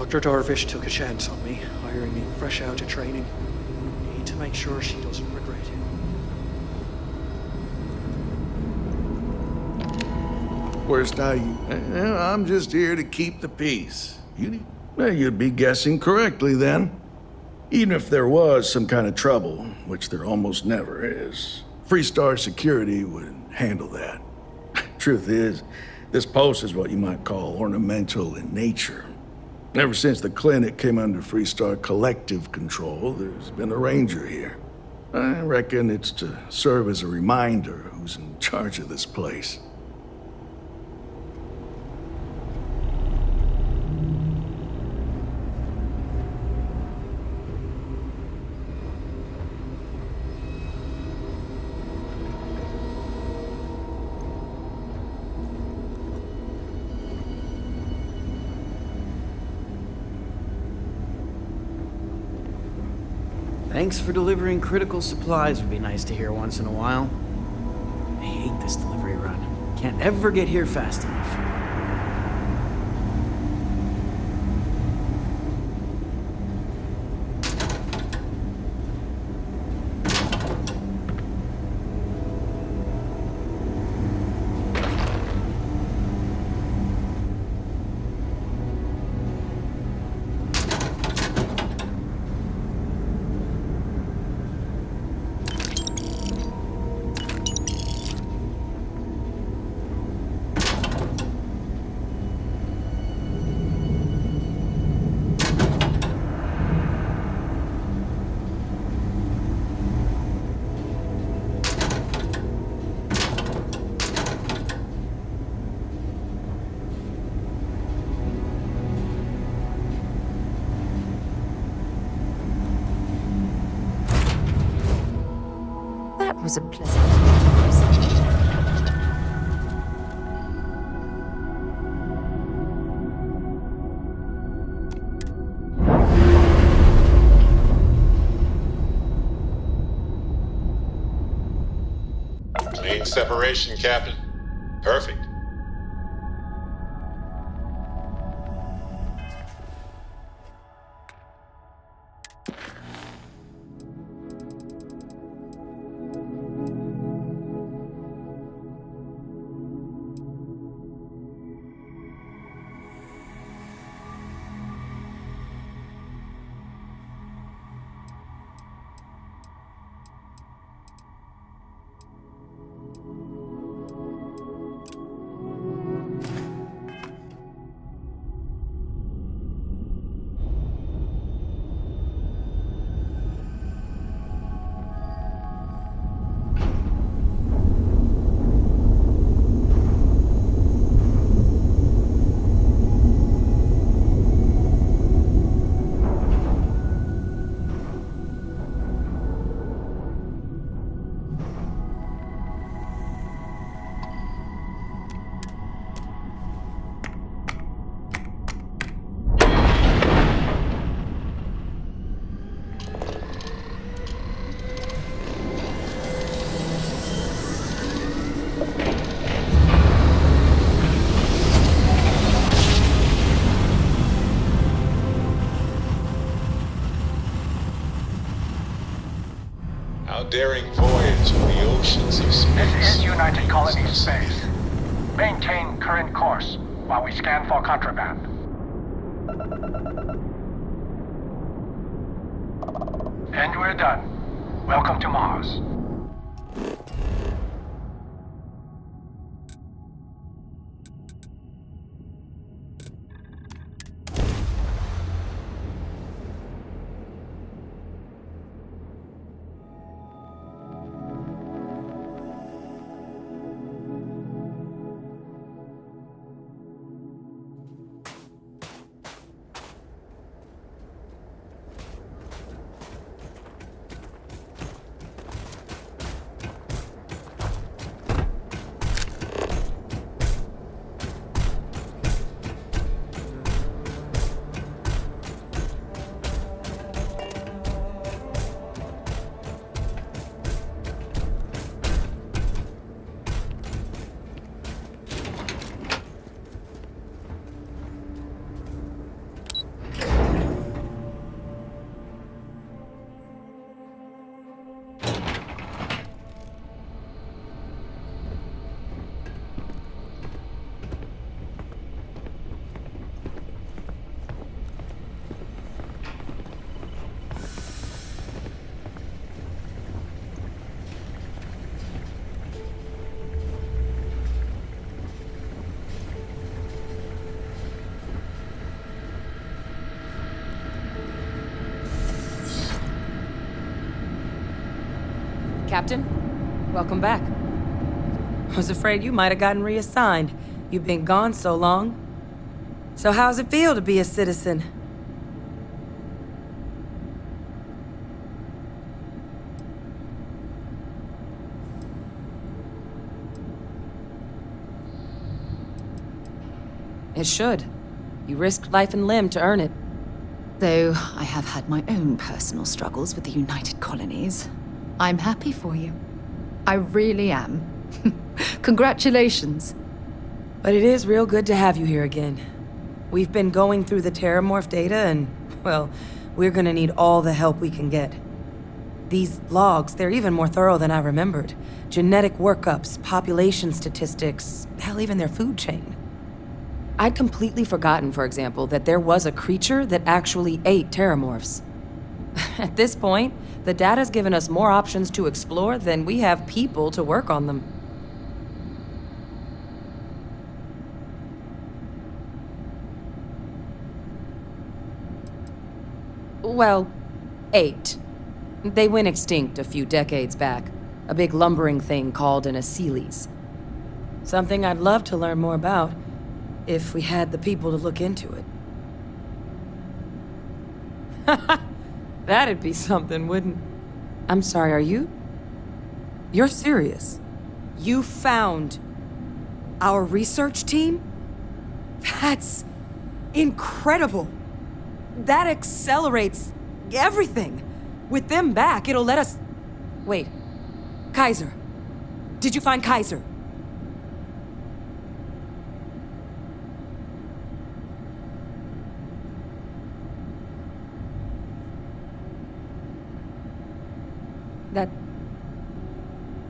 Dr. Darvish took a chance on me, hiring me fresh out of training. Need to make sure she doesn't regret it. Worst I'm just here to keep the peace. You'd be guessing correctly then. Even if there was some kind of trouble, which there almost never is, Freestar Security would handle that. Truth is, this post is what you might call ornamental in nature. Ever since the clinic came under Freestar collective control, there's been a ranger here. I reckon it's to serve as a reminder who's in charge of this place. Thanks for delivering critical supplies would be nice to hear once in a while. I hate this delivery run. Can't ever get here fast enough. That was a pleasant surprise. Clean separation, Captain. Perfect. How daring voyage in the oceans of space. This is United Colonies Space. Maintain current course while we scan for contraband. And we're done. Welcome to Mars. Captain, welcome back. I was afraid you might have gotten reassigned. You've been gone so long. So how's it feel to be a citizen? It should. You risked life and limb to earn it. Though I have had my own personal struggles with the United Colonies, I'm happy for you. I really am. Congratulations. But it is real good to have you here again. We've been going through the Terramorph data and, well, we're gonna need all the help we can get. These logs, they're even more thorough than I remembered. Genetic workups, population statistics, hell, even their food chain. I'd completely forgotten, for example, that there was a creature that actually ate Terramorphs. At this point, the data's given us more options to explore than we have people to work on them. Well, 8. They went extinct a few decades back. A big lumbering thing called an Aceles. Something I'd love to learn more about, if we had the people to look into it. That'd be something, wouldn't... I'm sorry, are you? You're serious? You found our research team? That's incredible. That accelerates everything. With them back, it'll let us... Wait. Kaiser. Did you find Kaiser?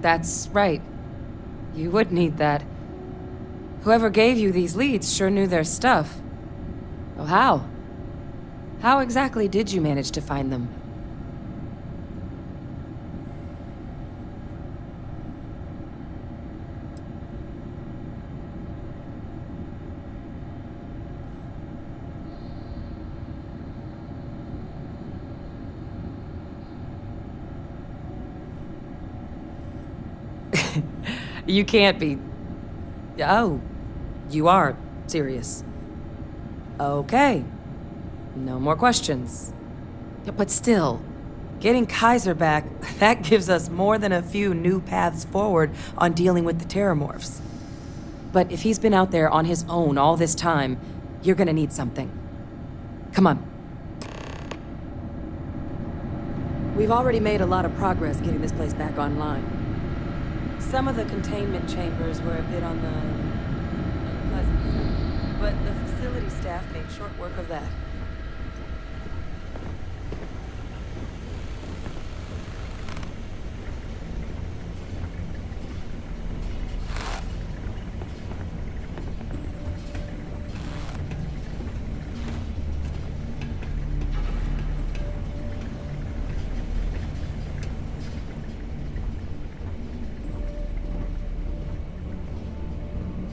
That's right. You would need that. Whoever gave you these leads sure knew their stuff. Well, how? How exactly did you manage to find them? You can't be... Oh, you are serious. Okay. No more questions. But still, getting Kaiser back, that gives us more than a few new paths forward on dealing with the Terramorphs. But if he's been out there on his own all this time, you're gonna need something. Come on. We've already made a lot of progress getting this place back online. Some of the containment chambers were a bit on the unpleasant side, but the facility staff made short work of that.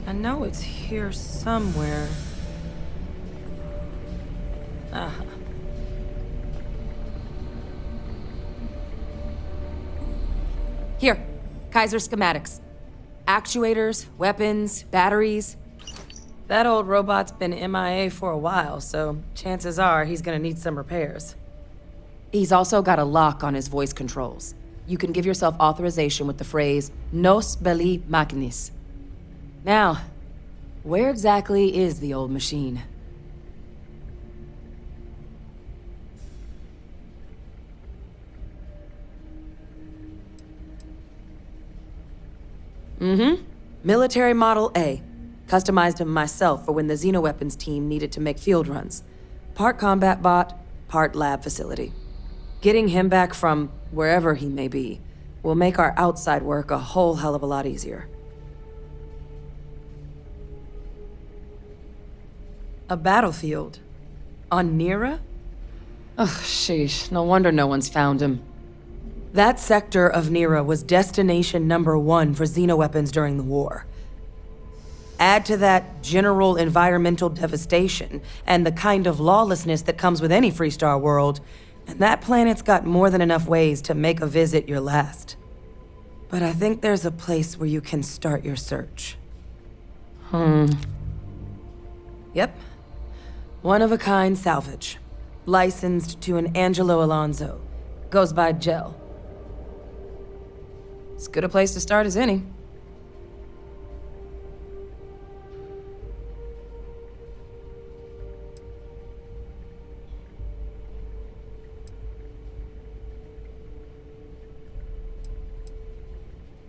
I know it's here somewhere. Uh-huh. Here, Kaiser schematics. Actuators, weapons, batteries. That old robot's been MIA for a while, so chances are he's gonna need some repairs. He's also got a lock on his voice controls. You can give yourself authorization with the phrase, Nos belli machinis. Now, where exactly is the old machine? Military Model A. Customized him myself for when the Xenoweapons team needed to make field runs. Part combat bot, part lab facility. Getting him back from wherever he may be will make our outside work a whole hell of a lot easier. A battlefield? On Nira? Ugh, sheesh. No wonder no one's found him. That sector of Nira was destination number 1 for Xenoweapons during the war. Add to that general environmental devastation and the kind of lawlessness that comes with any Freestar world, and that planet's got more than enough ways to make a visit your last. But I think there's a place where you can start your search. Yep. One-of-a-kind salvage. Licensed to an Angelo Alonso. Goes by Gel. As good a place to start as any.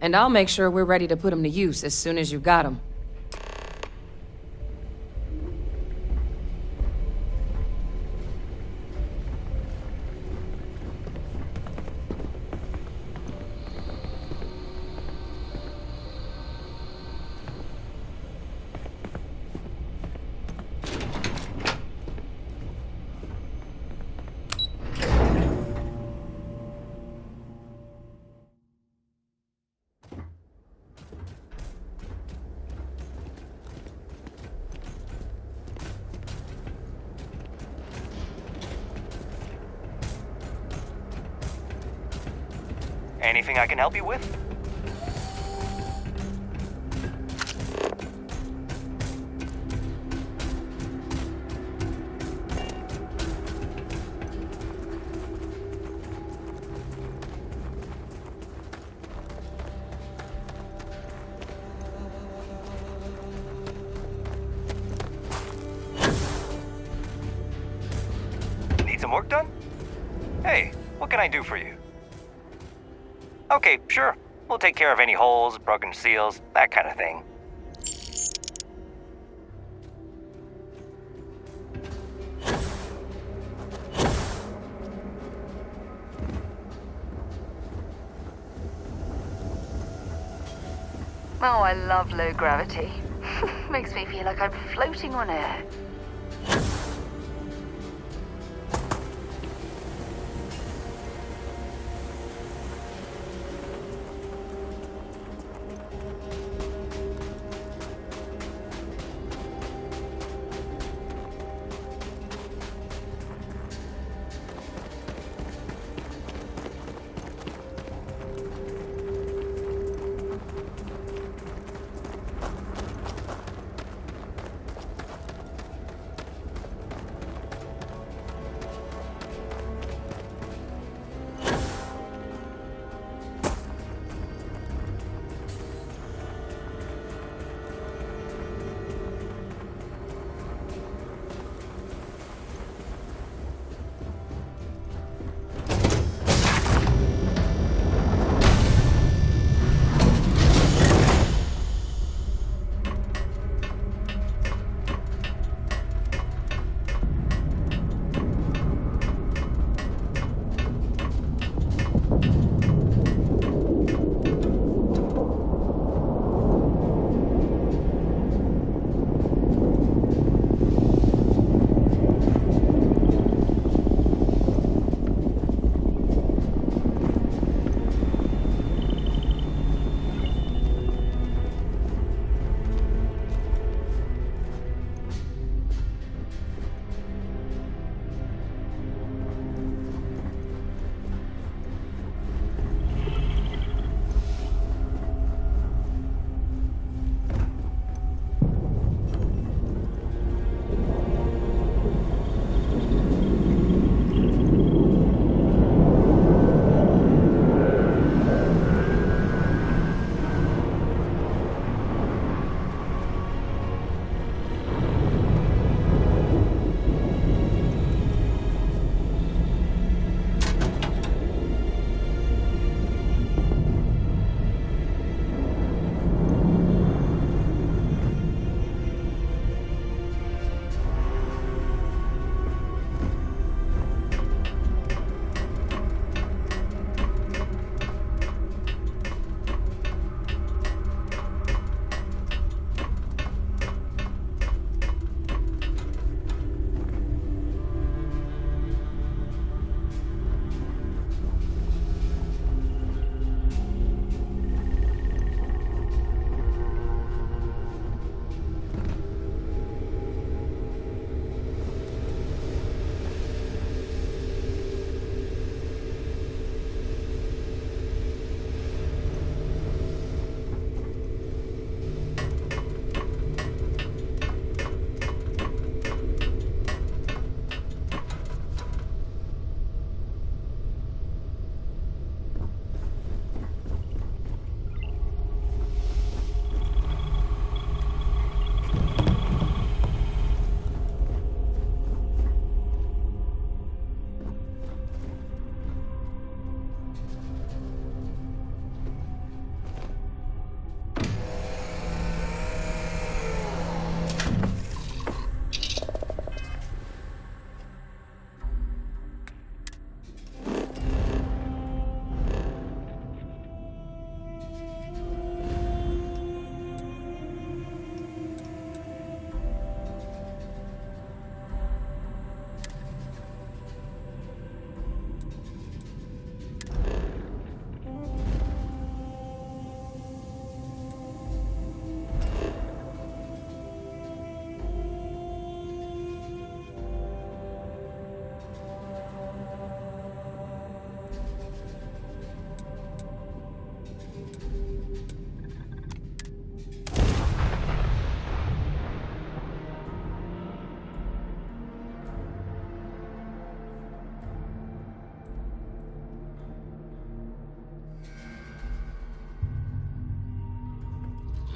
And I'll make sure we're ready to put them to use as soon as you've got them. Anything I can help you with? Need some work done? Hey, what can I do for you? Okay, sure. We'll take care of any holes, broken seals, that kind of thing. Oh, I love low gravity. Makes me feel like I'm floating on air.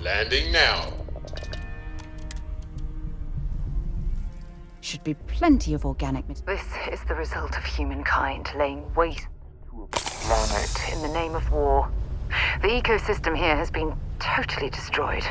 Landing now. Should be plenty of organic material. This is the result of humankind laying waste to a planet in the name of war. The ecosystem here has been totally destroyed.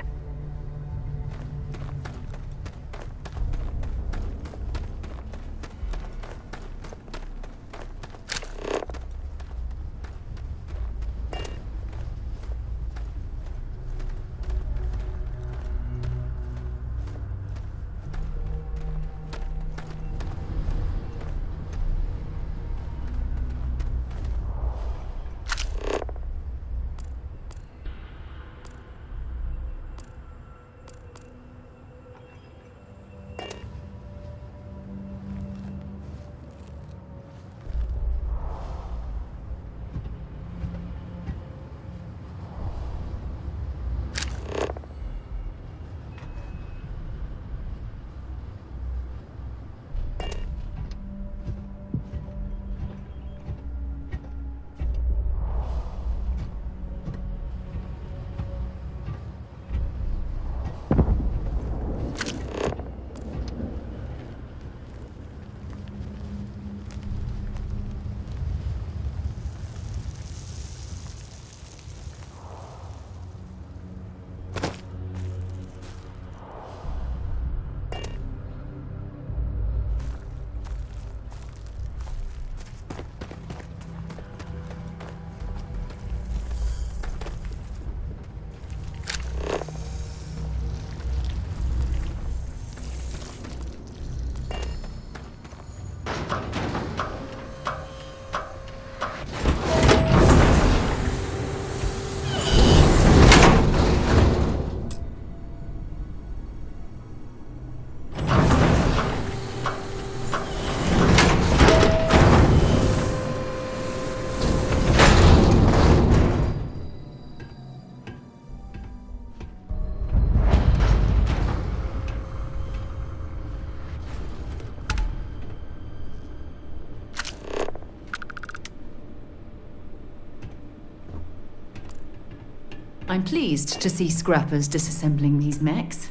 I'm pleased to see scrappers disassembling these mechs.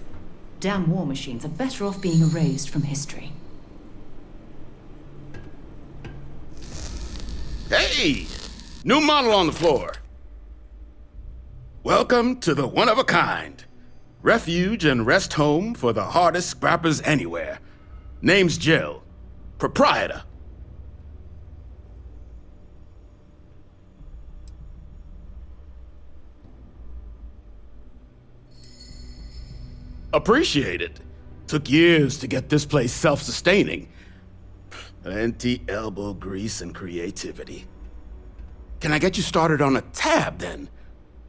Damn war machines are better off being erased from history. Hey! New model on the floor. Welcome to the one-of-a-kind. Refuge and rest home for the hardest scrappers anywhere. Name's Jill. Proprietor. Appreciate it. Took years to get this place self-sustaining. Plenty elbow grease and creativity. Can I get you started on a tab, then?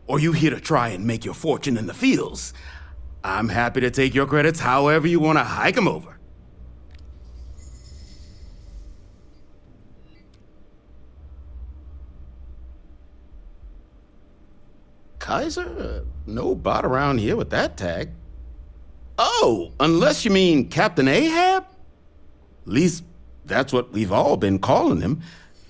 Or you here to try and make your fortune in the fields? I'm happy to take your credits however you want to hike them over. Kaiser? No bot around here with that tag. Oh, unless you mean Captain Ahab? At least that's what we've all been calling him.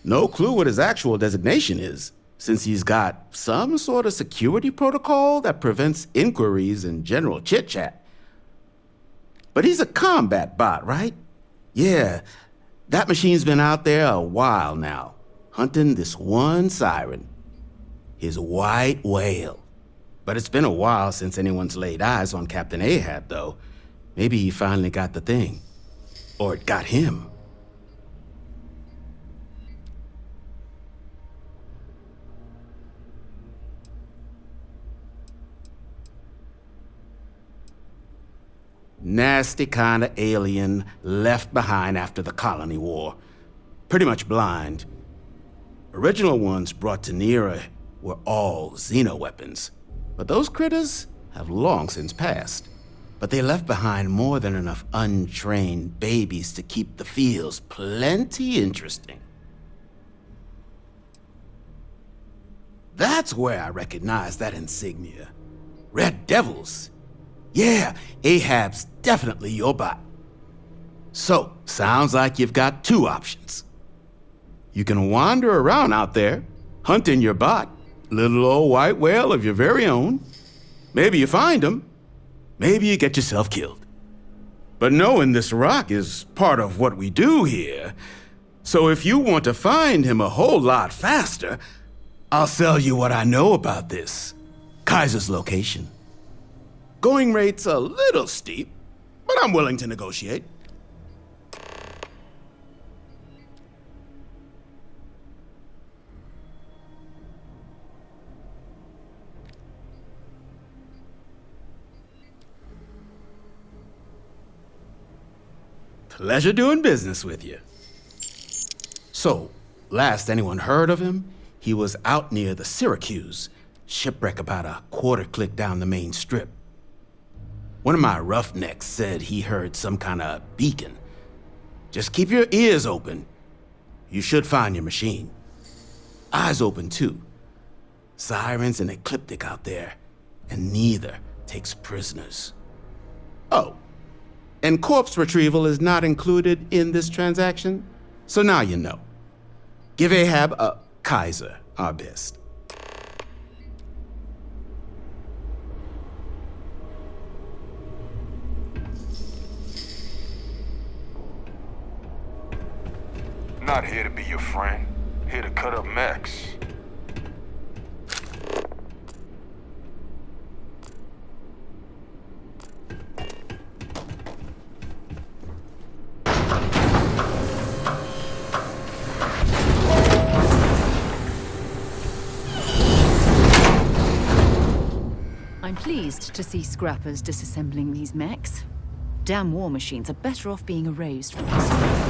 No clue what his actual designation is, since he's got some sort of security protocol that prevents inquiries and general chit-chat. But he's a combat bot, right? Yeah, that machine's been out there a while now, hunting this one siren, his white whale. But it's been a while since anyone's laid eyes on Captain Ahab, though. Maybe he finally got the thing. Or it got him. Nasty kind of alien left behind after the colony war. Pretty much blind. Original ones brought to Nera were all xeno-weapons. But those critters have long since passed. But they left behind more than enough untrained babies to keep the fields plenty interesting. That's where I recognize that insignia. Red Devils. Yeah, Ahab's definitely your bot. So, sounds like you've got two options. You can wander around out there, hunting your bot, little old white whale of your very own. Maybe you find him. Maybe you get yourself killed. But knowing this rock is part of what we do here. So if you want to find him a whole lot faster, I'll sell you what I know about this. Kaiser's location. Going rate's a little steep, but I'm willing to negotiate. Pleasure doing business with you. So, last anyone heard of him, he was out near the Syracuse, shipwreck about a quarter click down the main strip. One of my roughnecks said he heard some kind of beacon. Just keep your ears open. You should find your machine. Eyes open too. Sirens and Ecliptic out there, and neither takes prisoners. Oh, and corpse retrieval is not included in this transaction, so now you know. Give Ahab Kaiser our best. Not here to be your friend. Here to cut up mechs. I'm pleased to see scrappers disassembling these mechs. Damn war machines are better off being erased from history.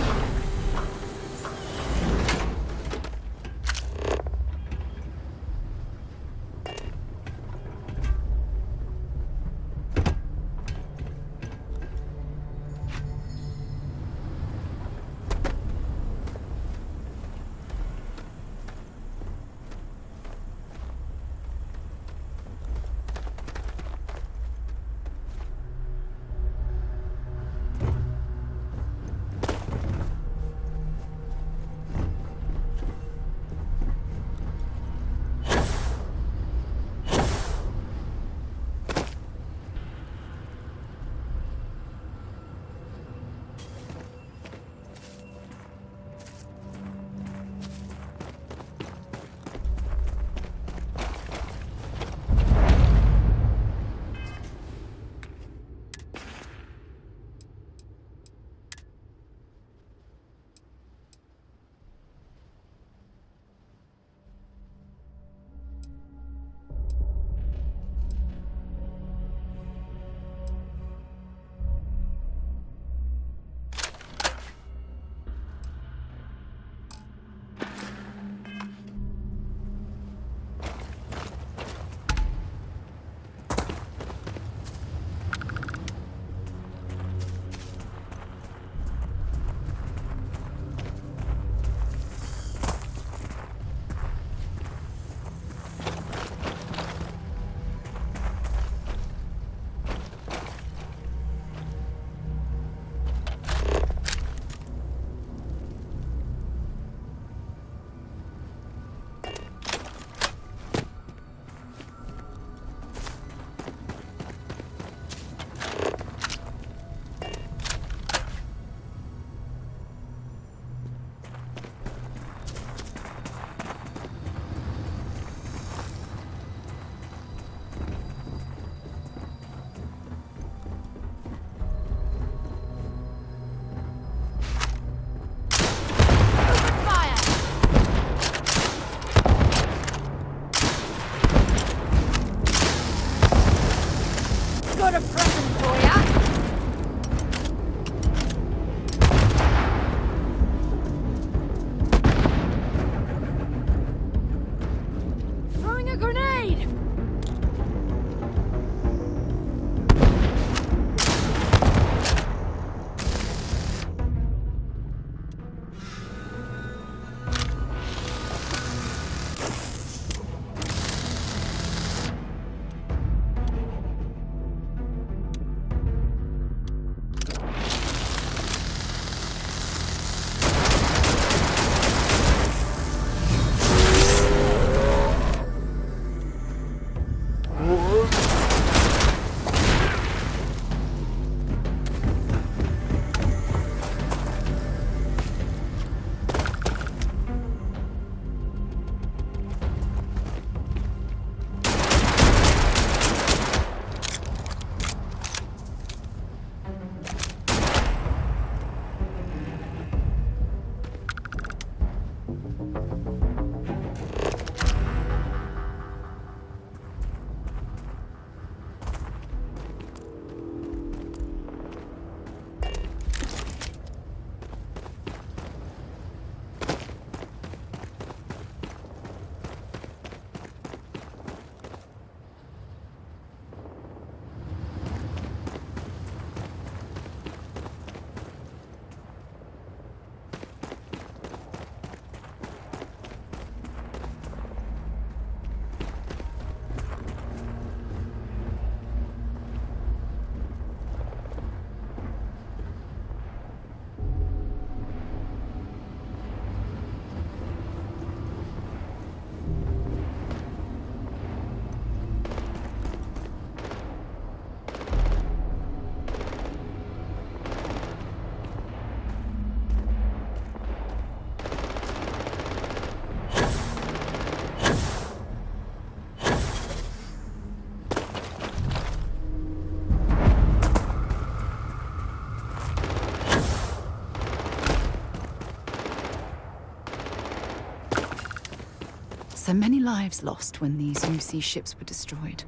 So many lives lost when these UC ships were destroyed.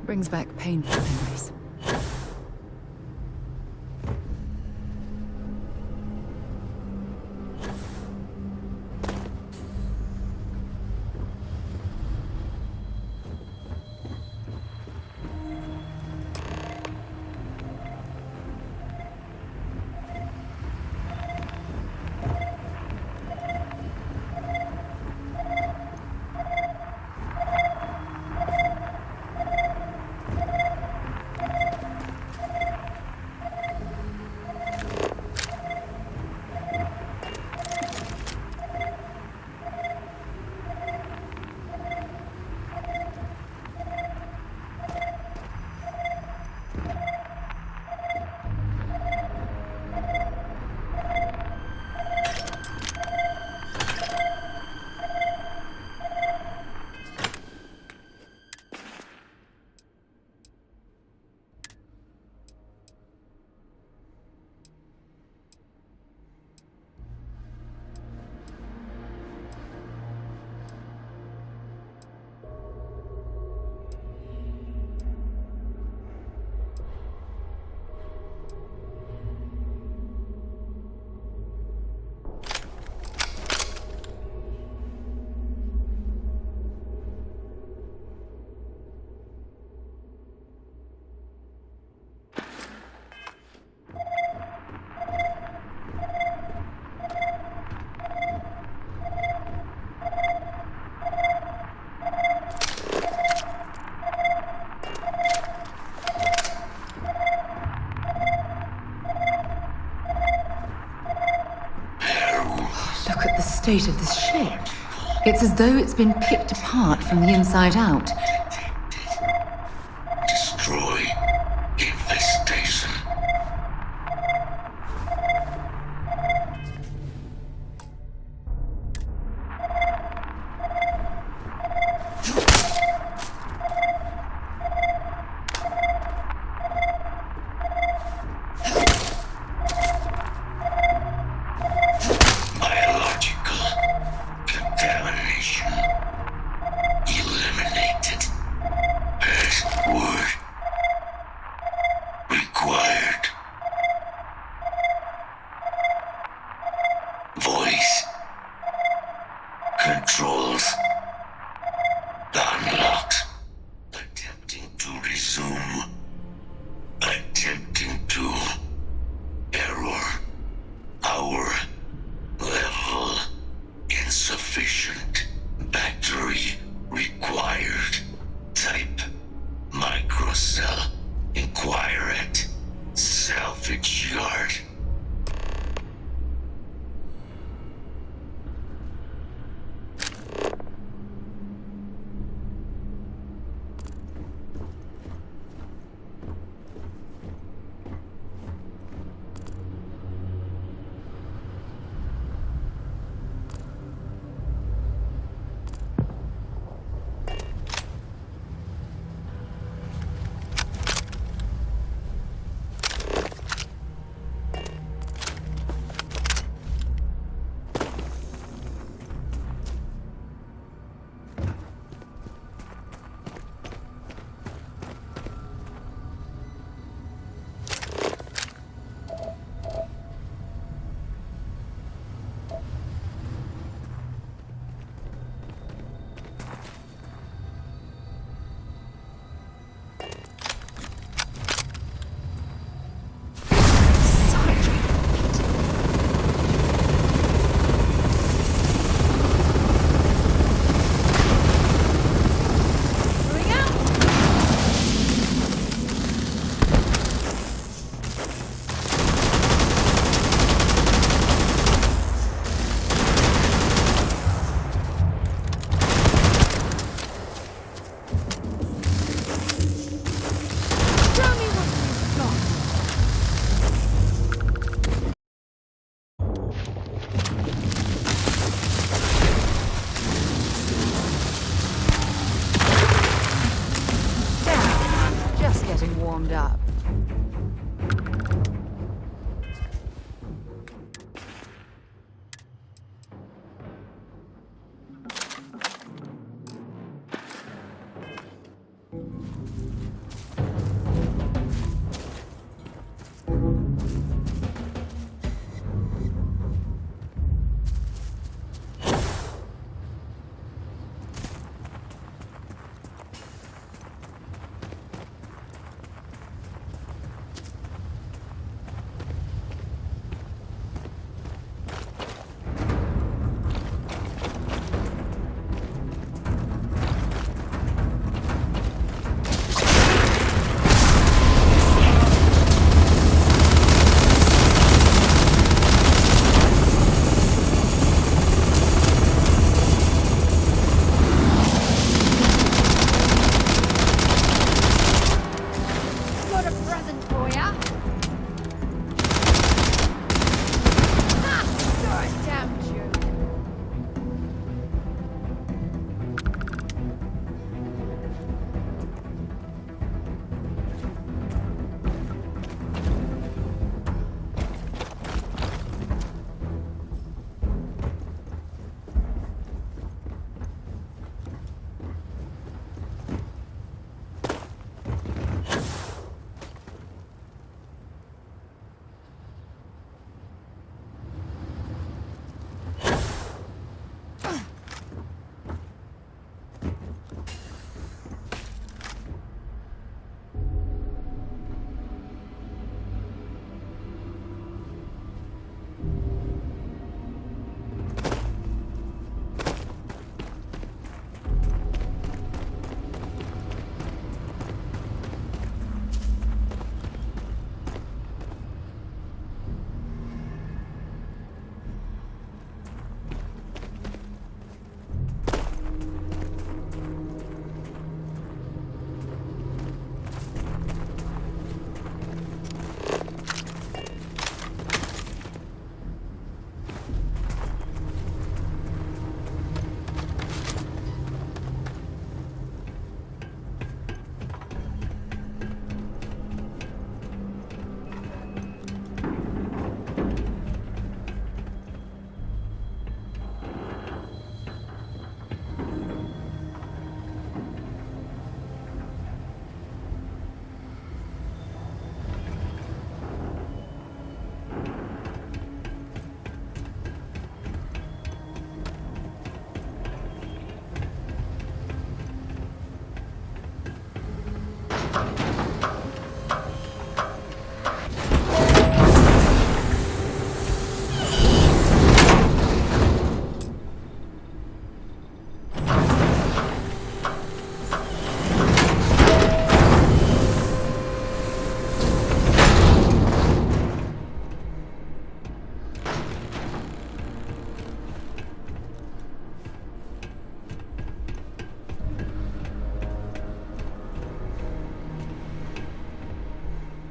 Brings back painful memories. Look at the state of this ship. It's as though it's been picked apart from the inside out. Destroy infestation. Biological contamination eliminated. Password required. Voice controls unlocked. Attempting to resume. Attempting to error. Power level insufficient. Battery required. Type microcell. Inquire at salvage yard. Just getting warmed up. present for ya. Ha! You're a damn joke.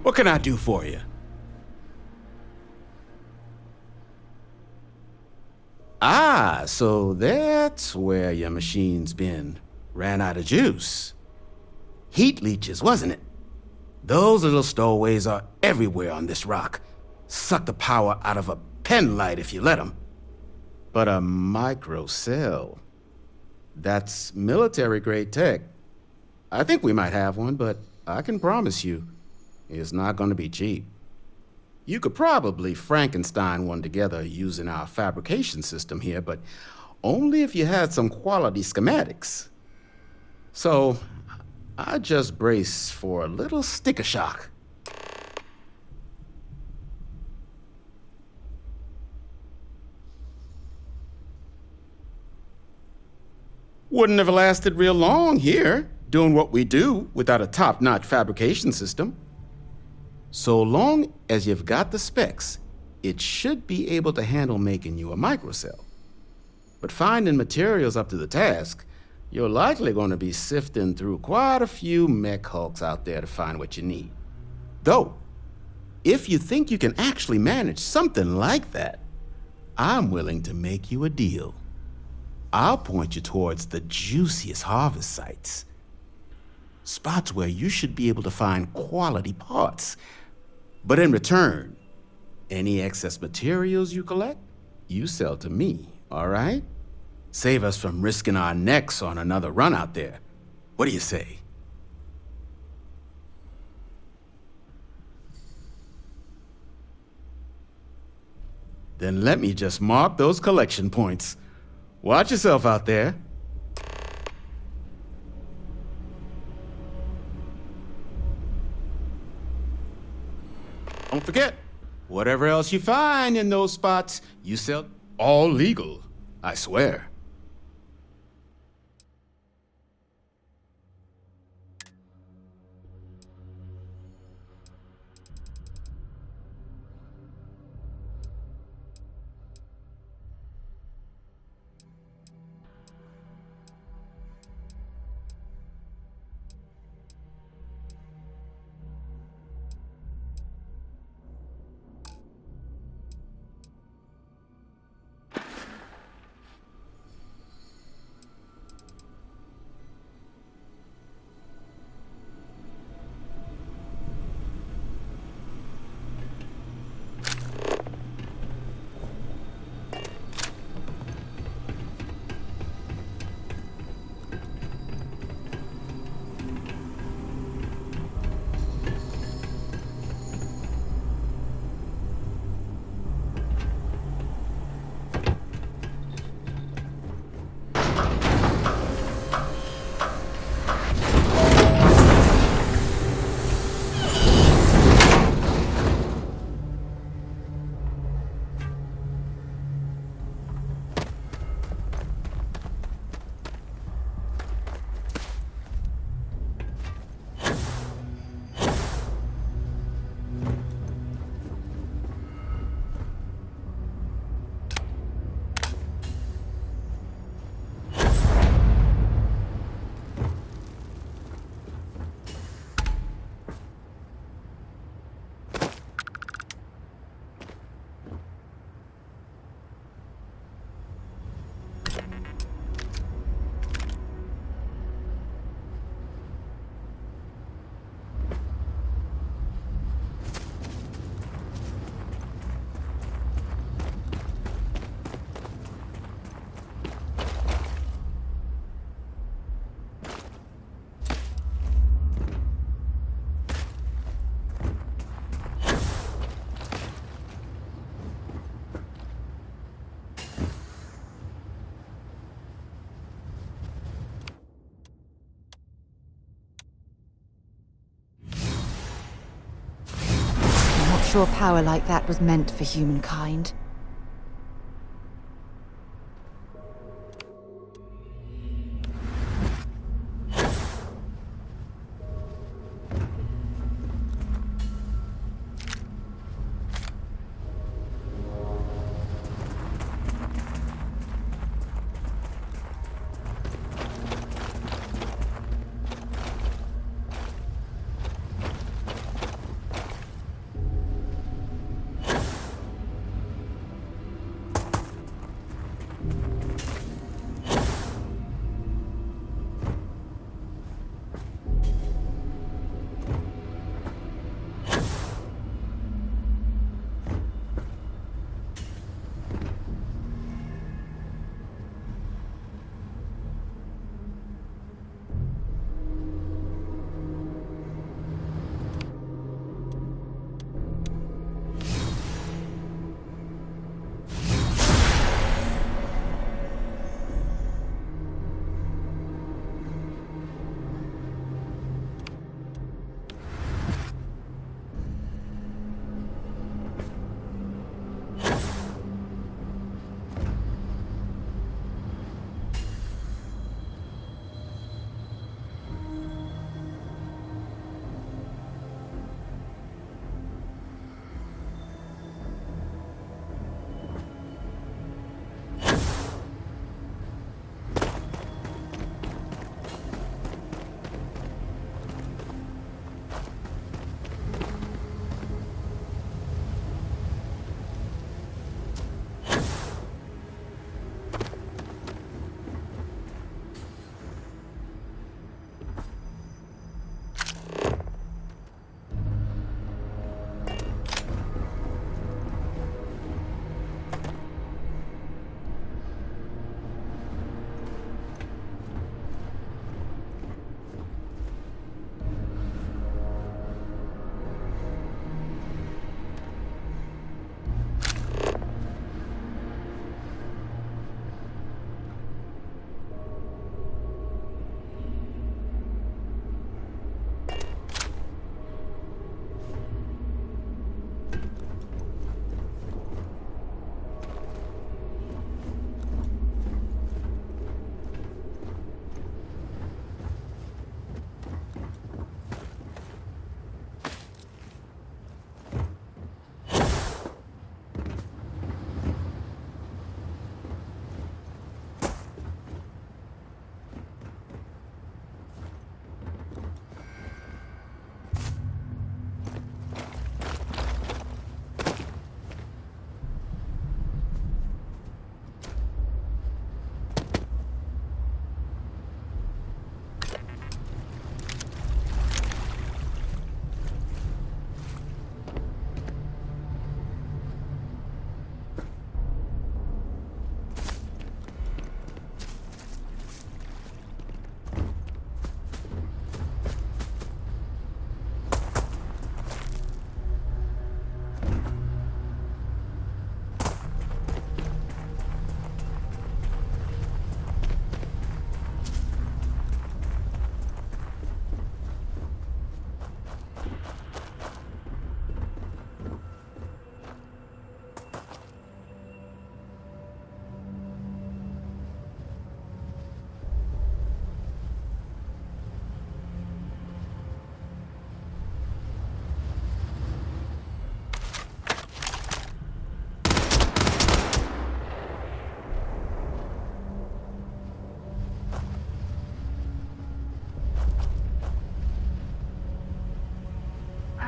What can I do for you? Ah, so that's where your machine's been. Ran out of juice. Heat leeches, wasn't it? Those little stowaways are everywhere on this rock. Suck the power out of a pen light if you let them. But a microcell, that's military-grade tech. I think we might have one, but I can promise you, it's not going to be cheap. You could probably Frankenstein one together using our fabrication system here, but only if you had some quality schematics. So, I just brace for a little sticker shock. Wouldn't have lasted real long here, doing what we do without a top-notch fabrication system. So long as you've got the specs, it should be able to handle making you a microcell. But finding materials up to the task, you're likely going to be sifting through quite a few mech hulks out there to find what you need. Though, if you think you can actually manage something like that, I'm willing to make you a deal. I'll point you towards the juiciest harvest sites. Spots where you should be able to find quality parts. But in return, any excess materials you collect, you sell to me, all right? Save us from risking our necks on another run out there. What do you say? Then let me just mark those collection points. Watch yourself out there. Don't forget, whatever else you find in those spots, you sell all legal, I swear. sure power like that was meant for humankind.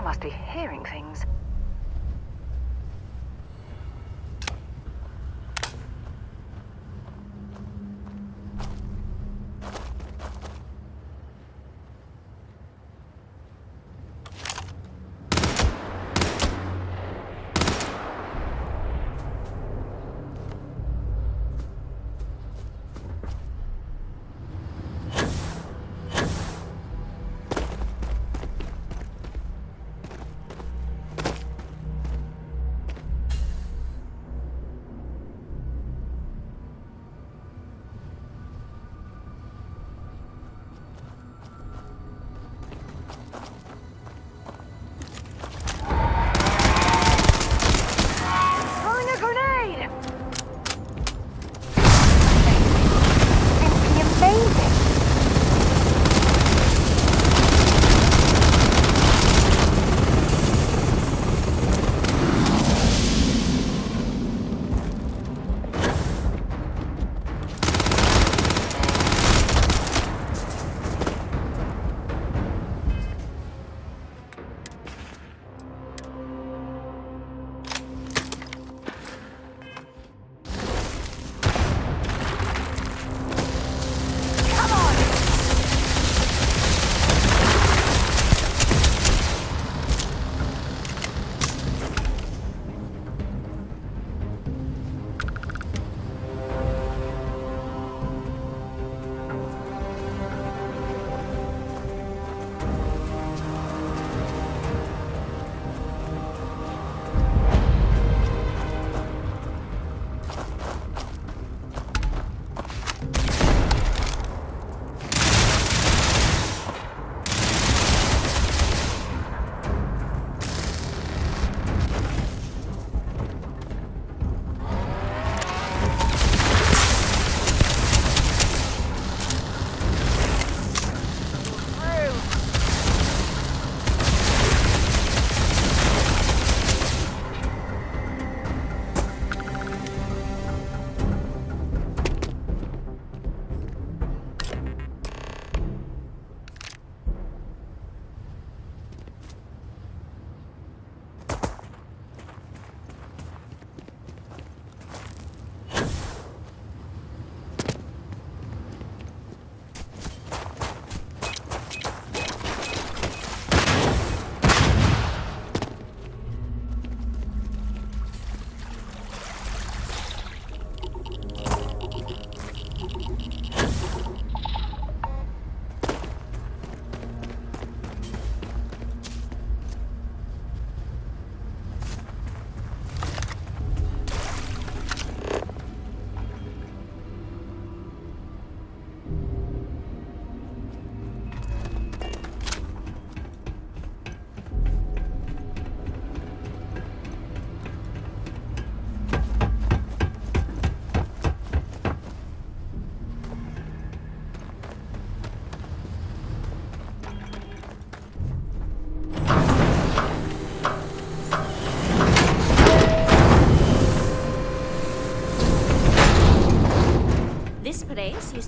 Must be hearing things.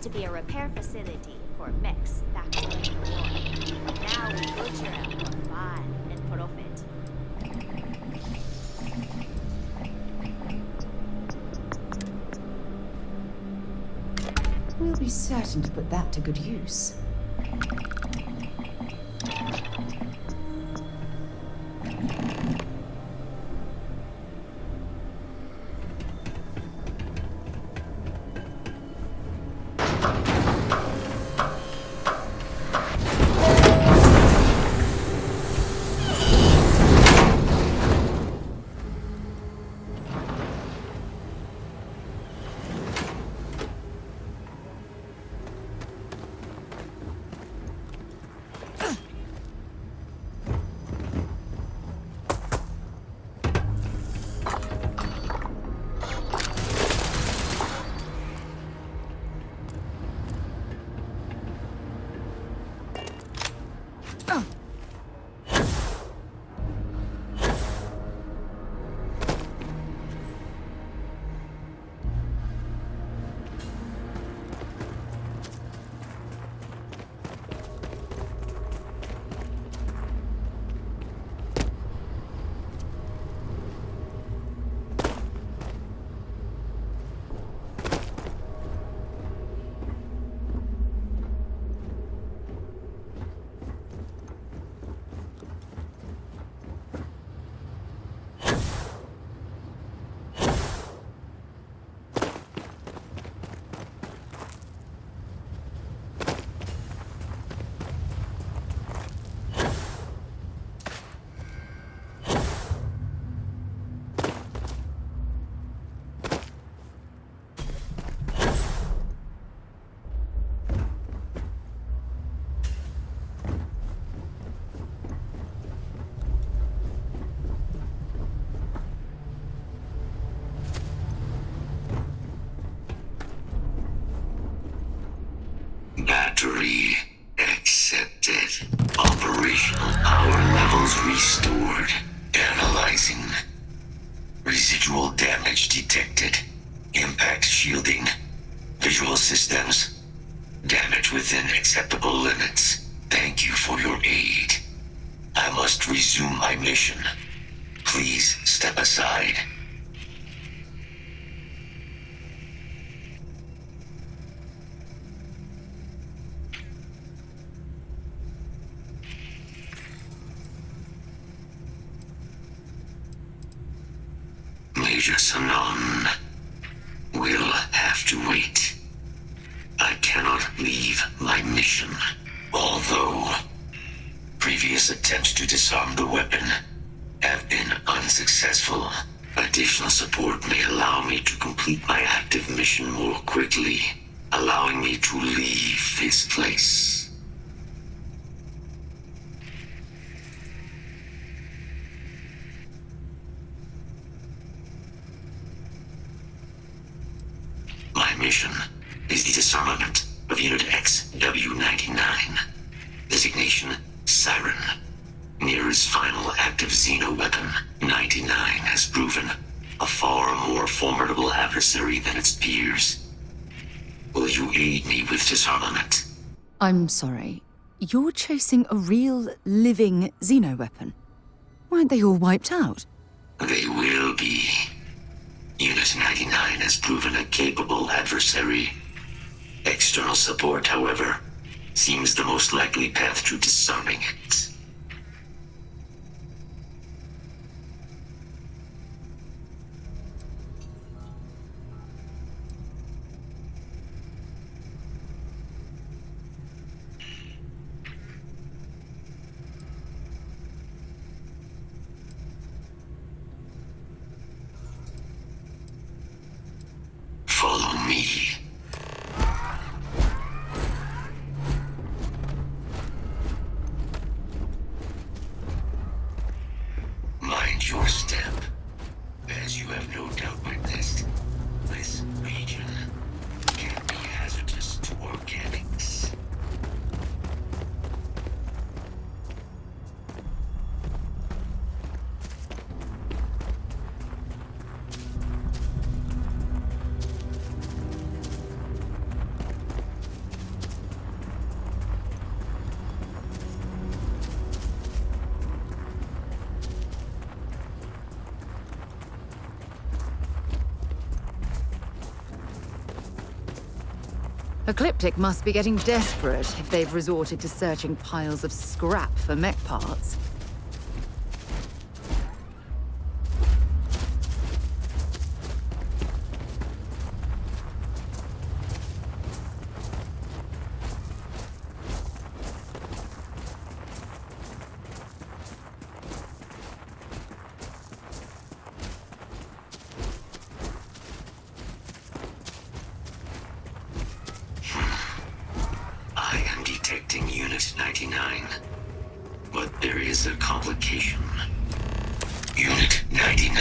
used to be a repair facility for mechs back during the war. Now we butcher them for fun and profit. We'll be certain to put that to good use. Battery accepted. Operational power levels restored. Analyzing. Residual damage detected. Impact shielding. Visual systems. Damage within acceptable limits. Thank you for your aid. I must resume my mission. Please step aside. Major Sanon will have to wait. I cannot leave my mission. Although previous attempts to disarm the weapon have been unsuccessful, additional support may allow me to complete my active mission more quickly, allowing me to leave this place. My mission is the disarmament of Unit XW-99. Designation, Siren. Nearest final active Xeno weapon, 99 has proven a far more formidable adversary than its peers. Will you aid me with disarmament? I'm sorry. You're chasing a real, living Xeno weapon. Weren't they all wiped out? They will be. Unit 99 has proven a capable adversary. External support, however, seems the most likely path to disarming it. Follow me. Mind your step. As you have no doubt witnessed, this region can be hazardous to organics. Ecliptic must be getting desperate if they've resorted to searching piles of scrap for mech parts. I am detecting Unit 99. But there is a complication. Unit 99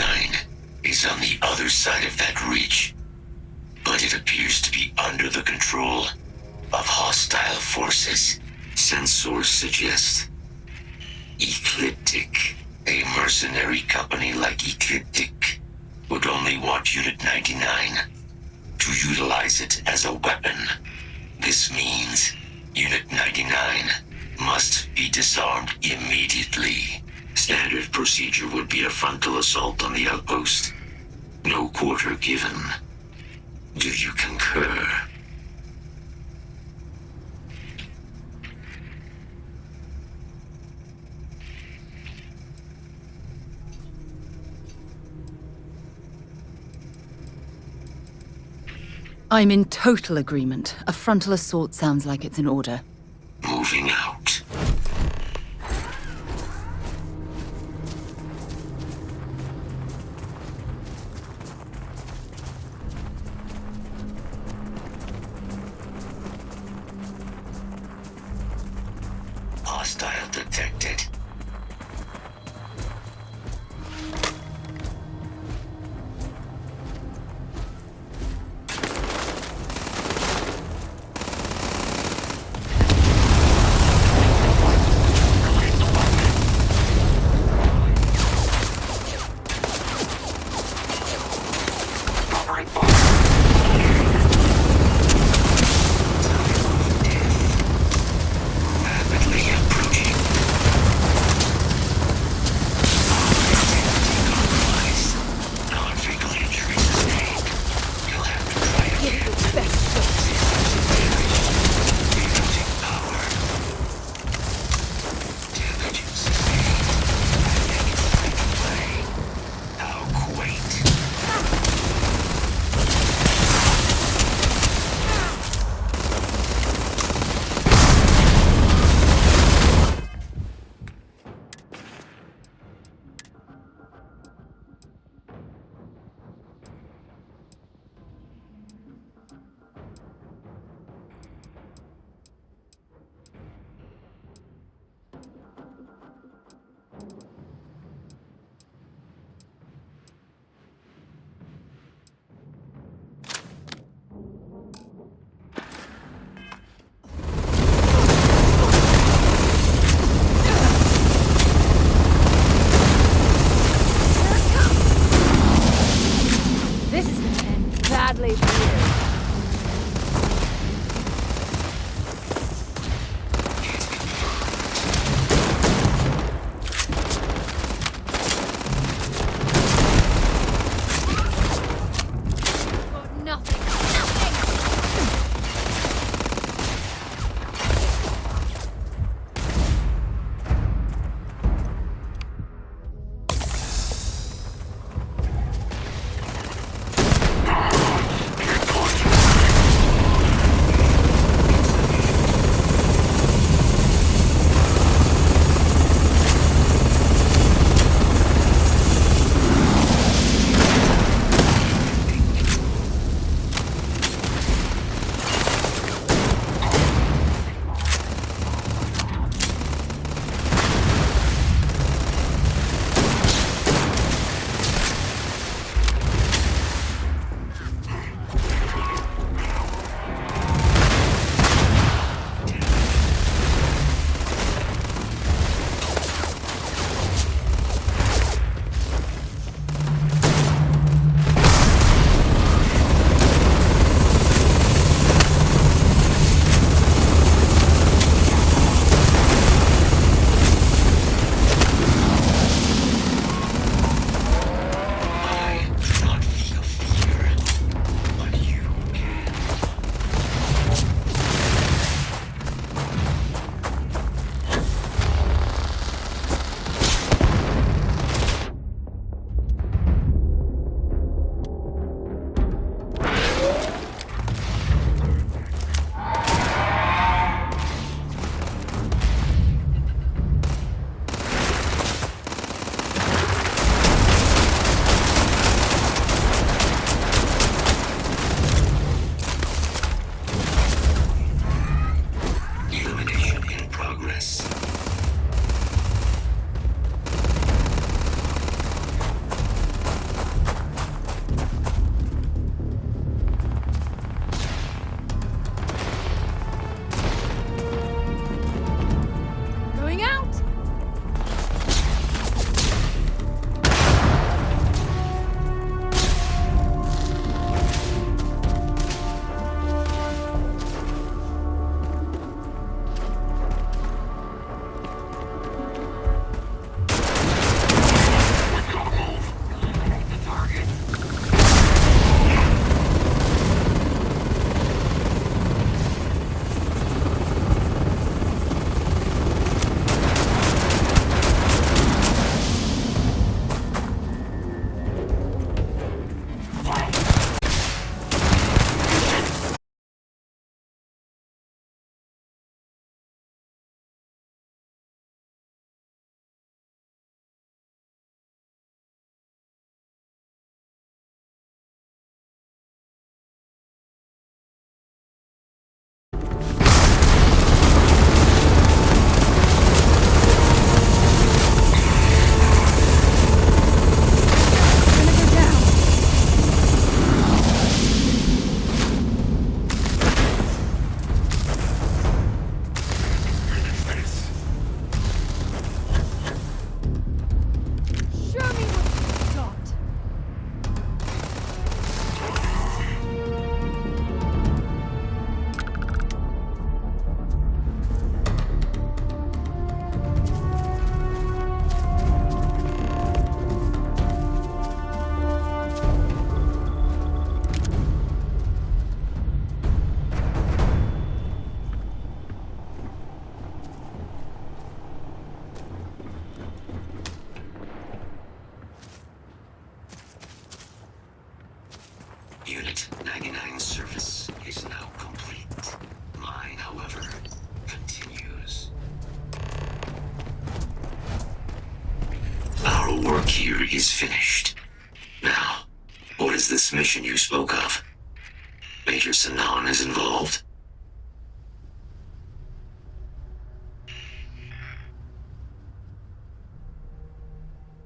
is on the other side of that ridge. But it appears to be under the control of hostile forces. Sensors suggest Ecliptic, a mercenary company like Ecliptic, would only want Unit 99 to utilize it as a weapon. This means Unit 99 must be disarmed immediately. Standard procedure would be a frontal assault on the outpost. No quarter given. Do you concur? I'm in total agreement. A frontal assault sounds like it's in order. Moving out. Hostile detected. service is now complete. Mine, however, continues. Our work here is finished. Now, what is this mission you spoke of? Major Sanan is involved?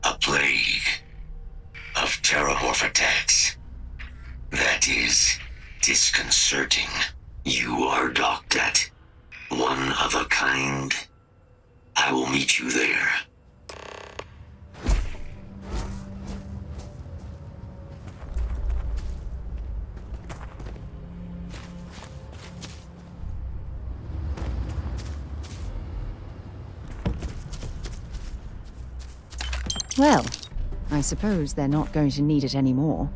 A plague of terramorph attacks. That is disconcerting. You are docked at one of a kind. I will meet you there. Well, I suppose they're not going to need it anymore.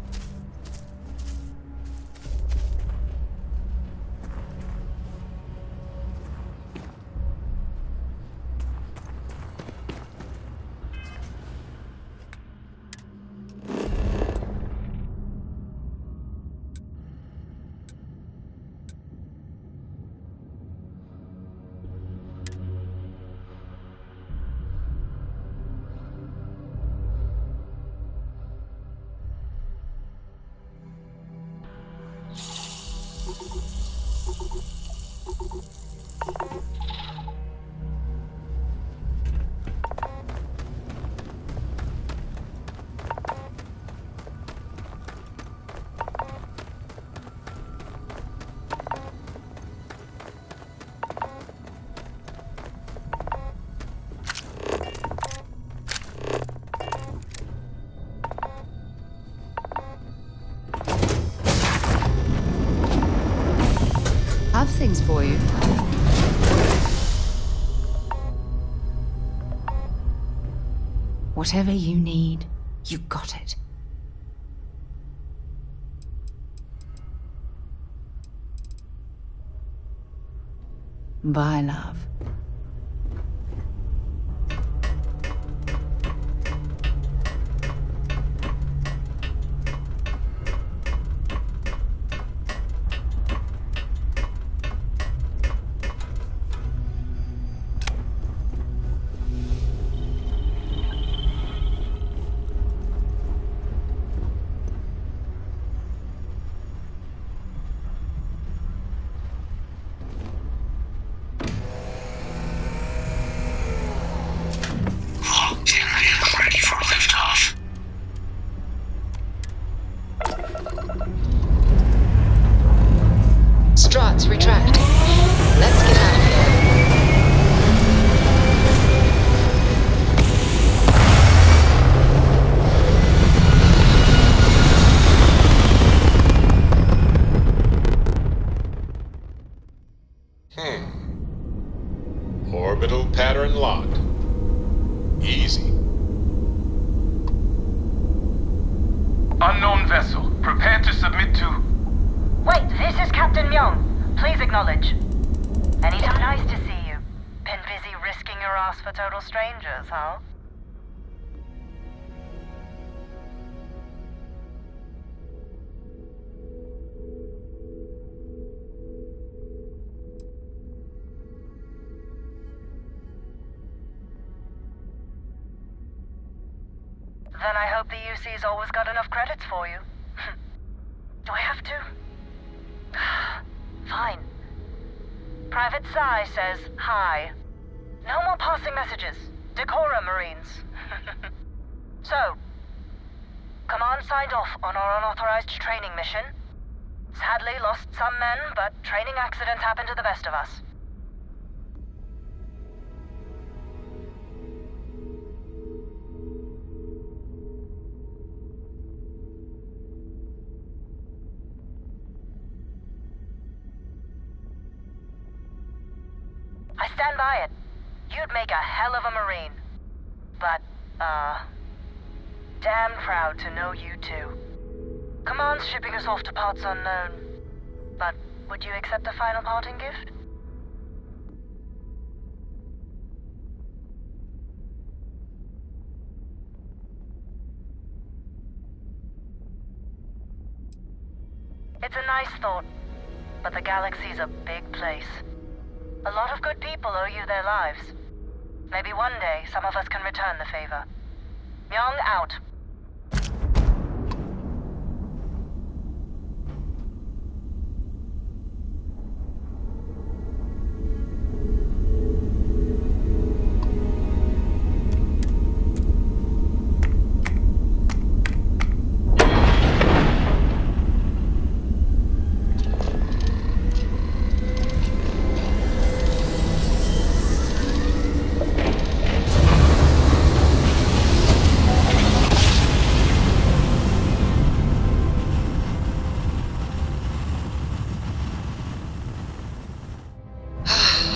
Have things for you. Whatever you need, you got it. Bye, love. Ready for liftoff. Struts retract. Let's get out of here. Orbital pattern locked. Easy. Unknown vessel. Prepare to submit to... Wait, this is Captain Myung. Please acknowledge. Anytime. Nice to see you. Been busy risking your ass for total strangers, huh? Then I hope the UC's always got enough credits for you. Do I have to? Fine. Private Psy says hi. No more passing messages. Decorum, Marines. So, Command signed off on our unauthorized training mission. Sadly lost some men, but training accidents happen to the best of us. I stand by it. You'd make a hell of a Marine. But, damn proud to know you too. Command's shipping us off to parts unknown. But would you accept a final parting gift? It's a nice thought, but the galaxy's a big place. A lot of good people owe you their lives. Maybe one day some of us can return the favor. Young out.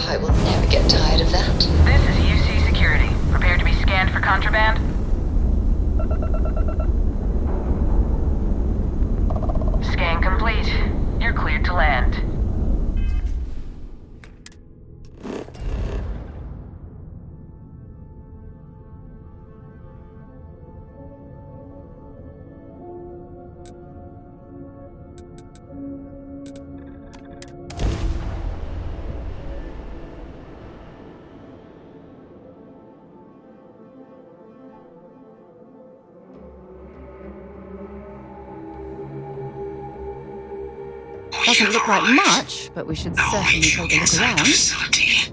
I will never get tired of that. This is UC Security. Prepare to be scanned for contraband. Scan complete. You're cleared to land. Doesn't look like much, but we should certainly take a look around. Facility.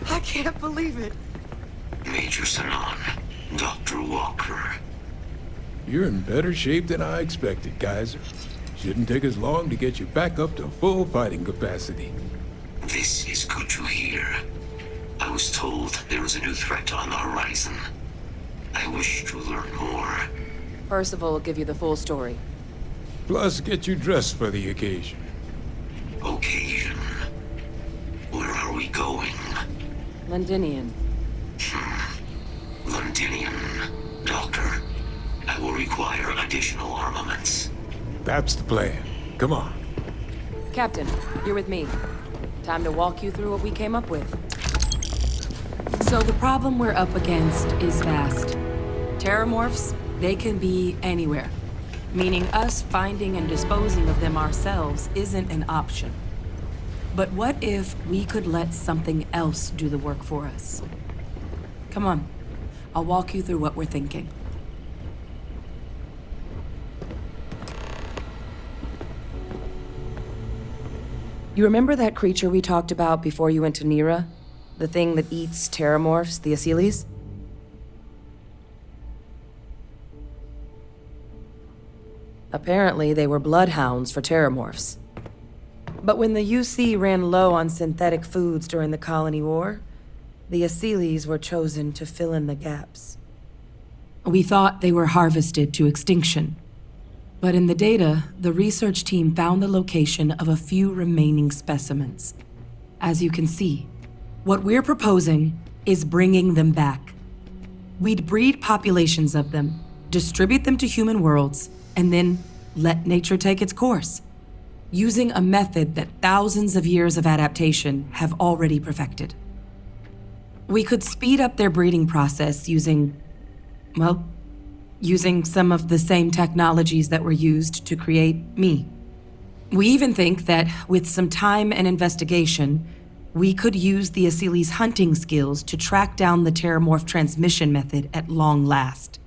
I can't believe it. Major Sanon, Dr. Walker. You're in better shape than I expected, Kaiser. Shouldn't take us long to get you back up to full fighting capacity. This is good to hear. I was told there was a new threat on the horizon. I wish to learn more. Percival will give you the full story. Plus, get you dressed for the occasion. Occasion. Where are we going? Londinian. Londinian. Doctor, I will require additional armaments. That's the plan. Come on. Captain, you're with me. Time to walk you through what we came up with. So the problem we're up against is vast. Terramorphs, they can be anywhere. Meaning us finding and disposing of them ourselves isn't an option. But what if we could let something else do the work for us? Come on, I'll walk you through what we're thinking. You remember that creature we talked about before you went to Nira? The thing that eats terramorphs, the Asylees? Apparently, they were bloodhounds for terramorphs. But when the UC ran low on synthetic foods during the Colony War, the Asylees were chosen to fill in the gaps. We thought they were harvested to extinction. But in the data, the research team found the location of a few remaining specimens. As you can see, what we're proposing is bringing them back. We'd breed populations of them, distribute them to human worlds, and then let nature take its course, using a method that thousands of years of adaptation have already perfected. We could speed up their breeding process using some of the same technologies that were used to create me. We even think that with some time and investigation, we could use the Asylees' hunting skills to track down the terramorph transmission method at long last.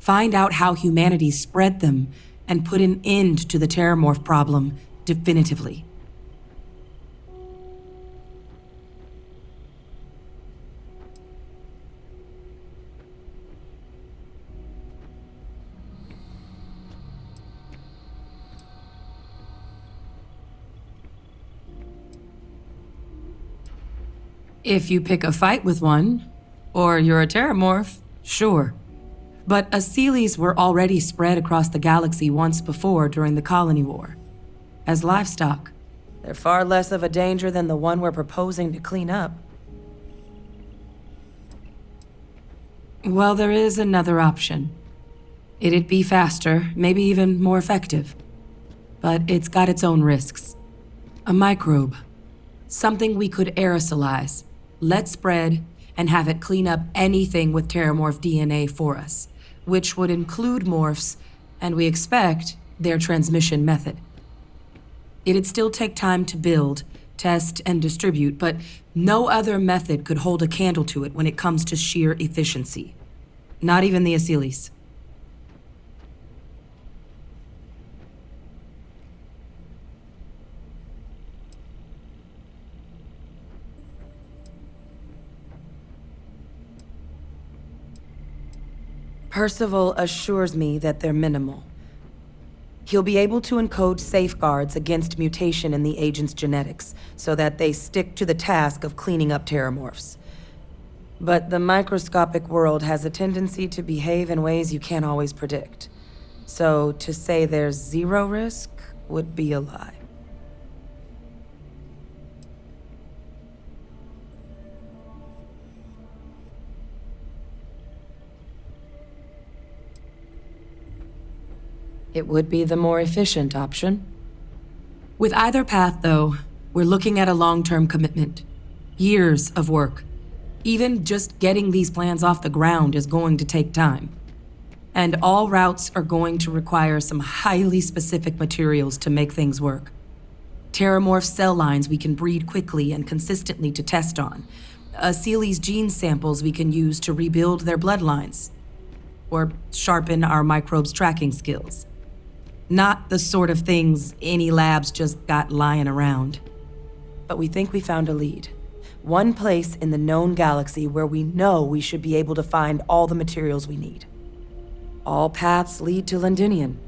Find out how humanity spread them and put an end to the terramorph problem definitively. If you pick a fight with one, or you're a terramorph, sure. But Asylees were already spread across the galaxy once before during the Colony War, as livestock. They're far less of a danger than the one we're proposing to clean up. Well, there is another option. It'd be faster, maybe even more effective. But it's got its own risks. A microbe. Something we could aerosolize, let spread, and have it clean up anything with terramorph DNA for us, which would include morphs, and we expect their transmission method. It'd still take time to build, test, and distribute, but no other method could hold a candle to it when it comes to sheer efficiency. Not even the Aciles. Percival assures me that they're minimal. He'll be able to encode safeguards against mutation in the agent's genetics, so that they stick to the task of cleaning up terramorphs. But the microscopic world has a tendency to behave in ways you can't always predict. So to say there's zero risk would be a lie. It would be the more efficient option. With either path, though, we're looking at a long-term commitment. Years of work. Even just getting these plans off the ground is going to take time. And all routes are going to require some highly specific materials to make things work. Terramorph cell lines we can breed quickly and consistently to test on. Aciles gene samples we can use to rebuild their bloodlines. Or sharpen our microbes' tracking skills. Not the sort of things any labs just got lying around. But we think we found a lead. One place in the known galaxy where we know we should be able to find all the materials we need. All paths lead to Londinian.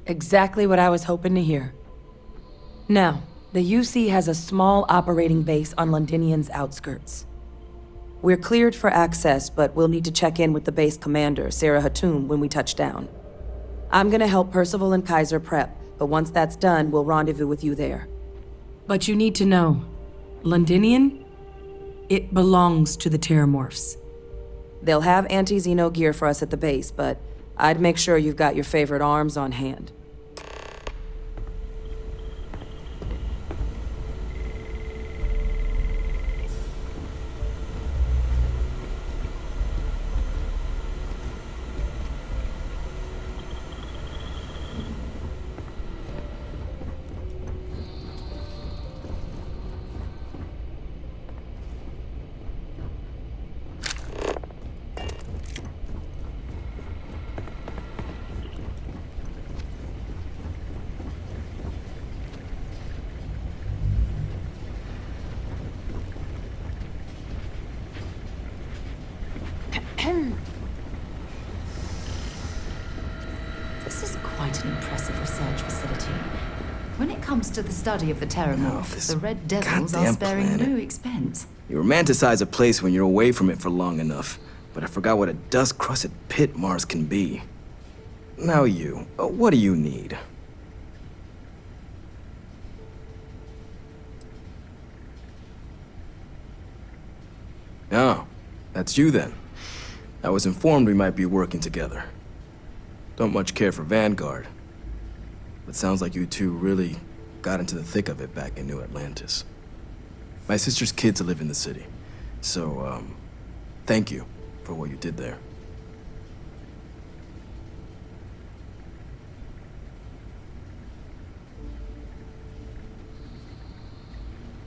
Exactly what I was hoping to hear. Now, the UC has a small operating base on Londinian's outskirts. We're cleared for access, but we'll need to check in with the base commander, Sarah Hatum, when we touch down. I'm gonna help Percival and Kaiser prep, but once that's done, we'll rendezvous with you there. But you need to know, Londinian? It belongs to the Terramorphs. They'll have anti-Xeno gear for us at the base, but I'd make sure you've got your favorite arms on hand. This is quite an impressive research facility. When it comes to the study of the Terramorph, the Red Devils are sparing no expense. You romanticize a place when you're away from it for long enough, but I forgot what a dust-crusted pit Mars can be. Now you, what do you need? Oh, that's you then. I was informed we might be working together. Don't much care for Vanguard, but sounds like you two really got into the thick of it back in New Atlantis. My sister's kids live in the city, so, thank you for what you did there.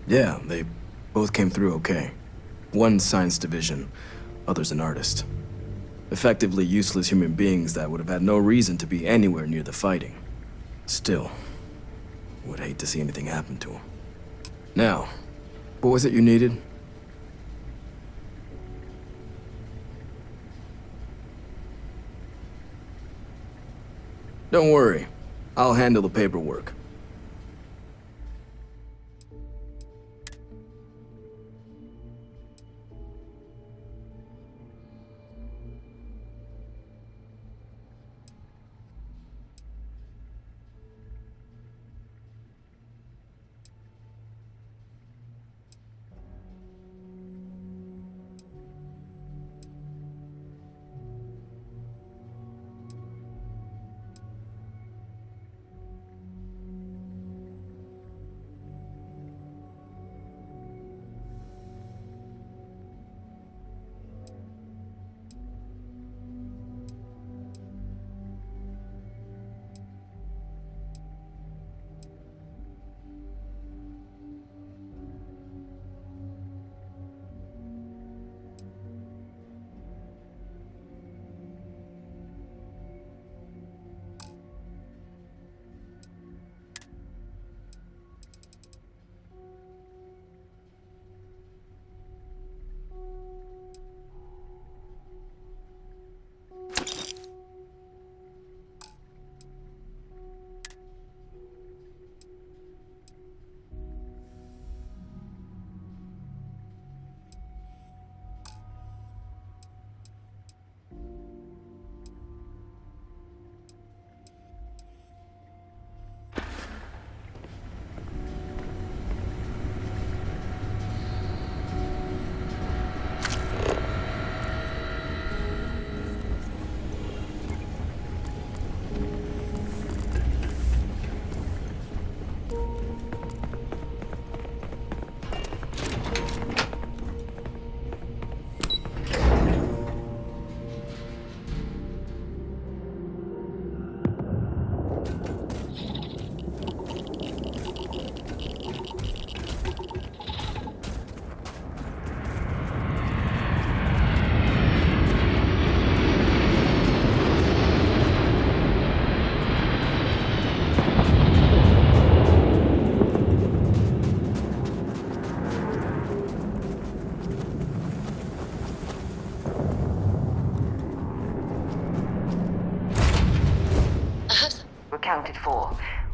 Yeah, they both came through okay. One science division, others an artist. Effectively useless human beings that would have had no reason to be anywhere near the fighting. Still, would hate to see anything happen to them. Now, what was it you needed? Don't worry, I'll handle the paperwork.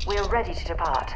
We're ready to depart.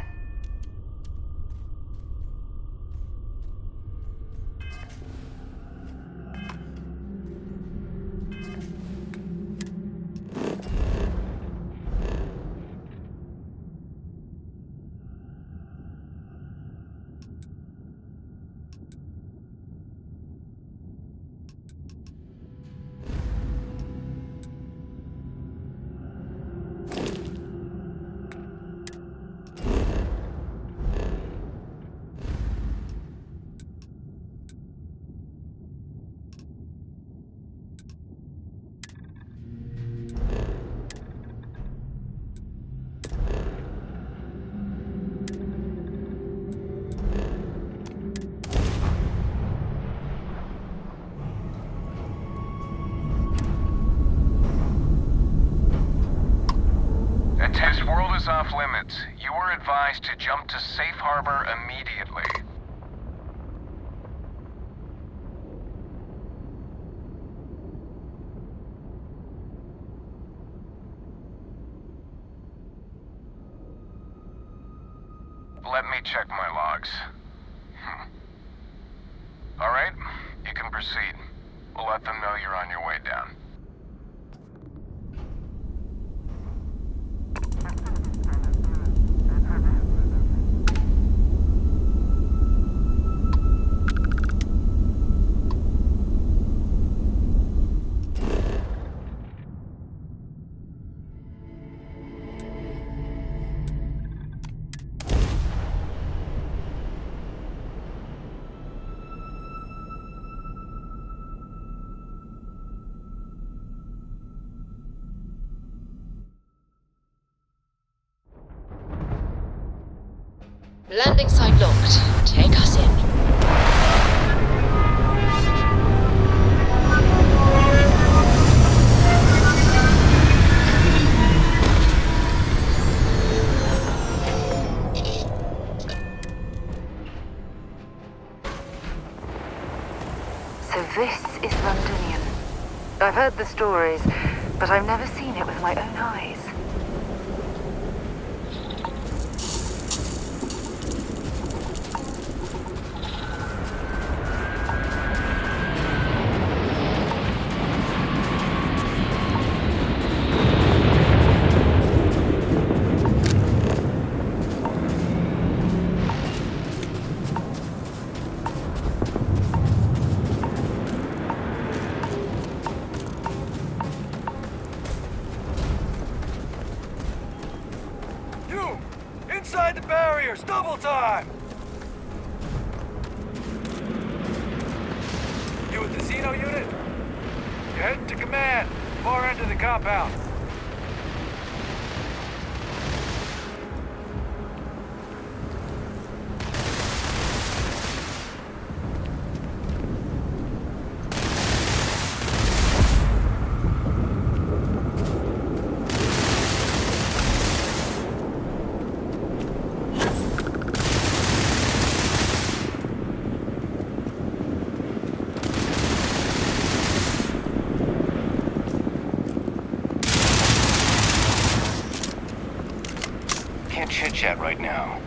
This world is off limits. You were advised to jump to safe harbor immediately. Let me check my logs. All right, you can proceed. We'll let them know you're on your way down. Landing site locked. Take us in. So this is Londonian. I've heard the stories, but I've never seen it with my own eyes. Inside the barriers, double time! You with the Xeno unit? You're heading to command, far end of the compound. Can't chit-chat right now.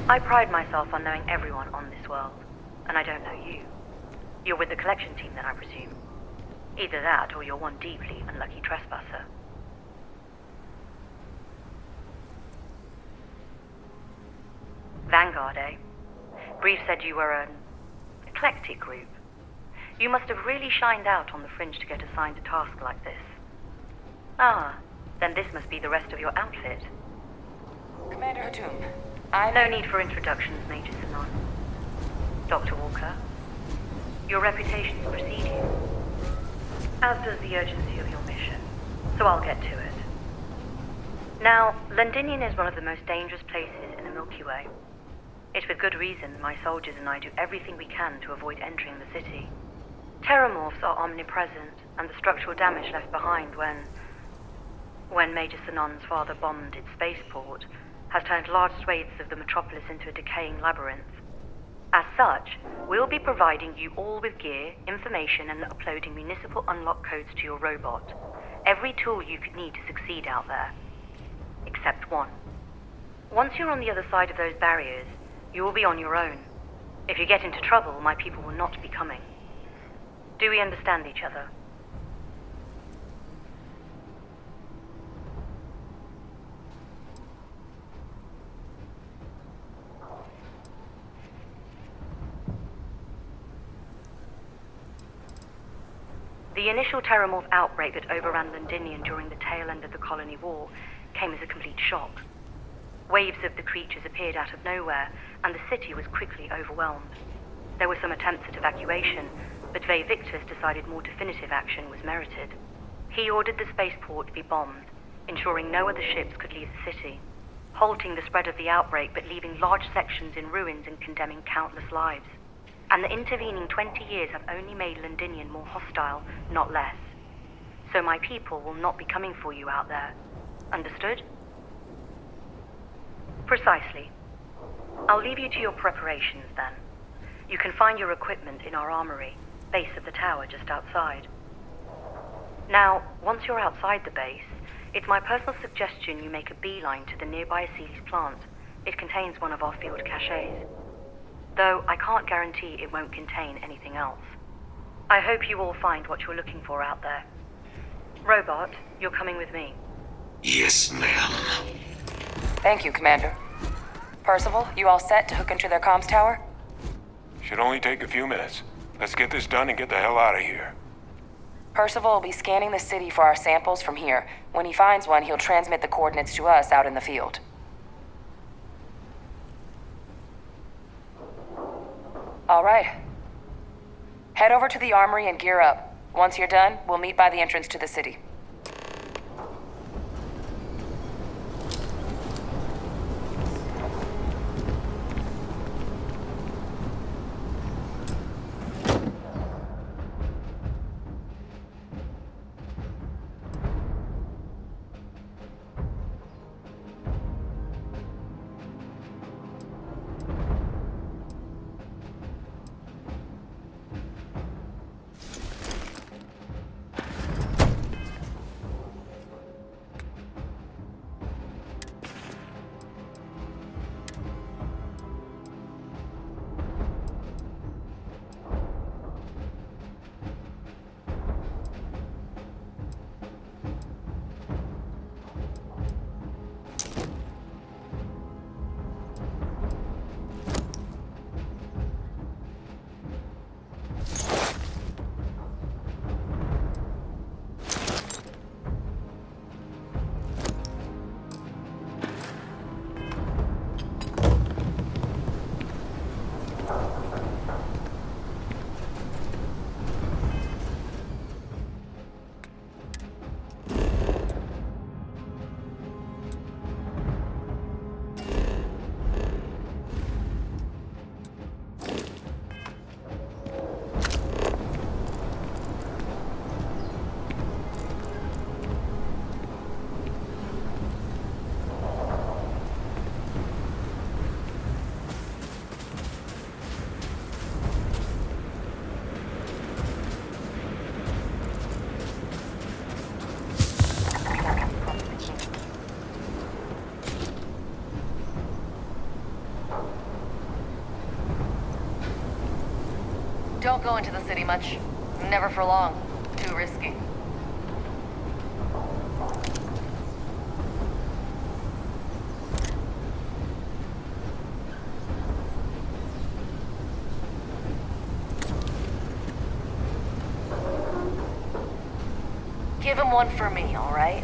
I pride myself on knowing everyone on this world, and I don't know you. You're with the collection team then, I presume. Either that, or you're one deeply unlucky trespasser. Vanguard, eh? Brief said you were an eclectic group. You must have really shined out on the fringe to get assigned a task like this. Ah, then this must be the rest of your outfit. Commander Hatum, No need for introductions, Major Sanon. Dr. Walker, your reputations precede you, as does the urgency of your mission, so I'll get to it. Now, Londinian is one of the most dangerous places in the Milky Way. It's with good reason my soldiers and I do everything we can to avoid entering the city. Terramorphs are omnipresent, and the structural damage left behind when Major Sanon's father bombed its spaceport has turned large swathes of the metropolis into a decaying labyrinth. As such, we'll be providing you all with gear, information, and uploading municipal unlock codes to your robot. Every tool you could need to succeed out there. Except one. Once you're on the other side of those barriers, you will be on your own. If you get into trouble, my people will not be coming. Do we understand each other? The initial Terramorph outbreak that overran Londinian during the tail end of the colony war came as a complete shock. Waves of the creatures appeared out of nowhere, and the city was quickly overwhelmed. There were some attempts at evacuation, but Ve Victus decided more definitive action was merited. He ordered the spaceport to be bombed, ensuring no other ships could leave the city, halting the spread of the outbreak but leaving large sections in ruins and condemning countless lives. And the intervening 20 years have only made Londinian more hostile, not less. So my people will not be coming for you out there. Understood? Precisely. I'll leave you to your preparations then. You can find your equipment in our armory, base of the tower just outside. Now, once you're outside the base, it's my personal suggestion you make a beeline to the nearby Aceles plant. It contains one of our field caches. Though I can't guarantee it won't contain anything else. I hope you all find what you're looking for out there. Robot, you're coming with me. Yes, ma'am. Thank you, Commander. Percival, you all set to hook into their comms tower? Should only take a few minutes. Let's get this done and get the hell out of here. Percival will be scanning the city for our samples from here. When he finds one, he'll transmit the coordinates to us out in the field. All right. Head over to the armory and gear up. Once you're done, we'll meet by the entrance to the city. Don't go into the city much. Never for long. Too risky. Give him one for me, all right?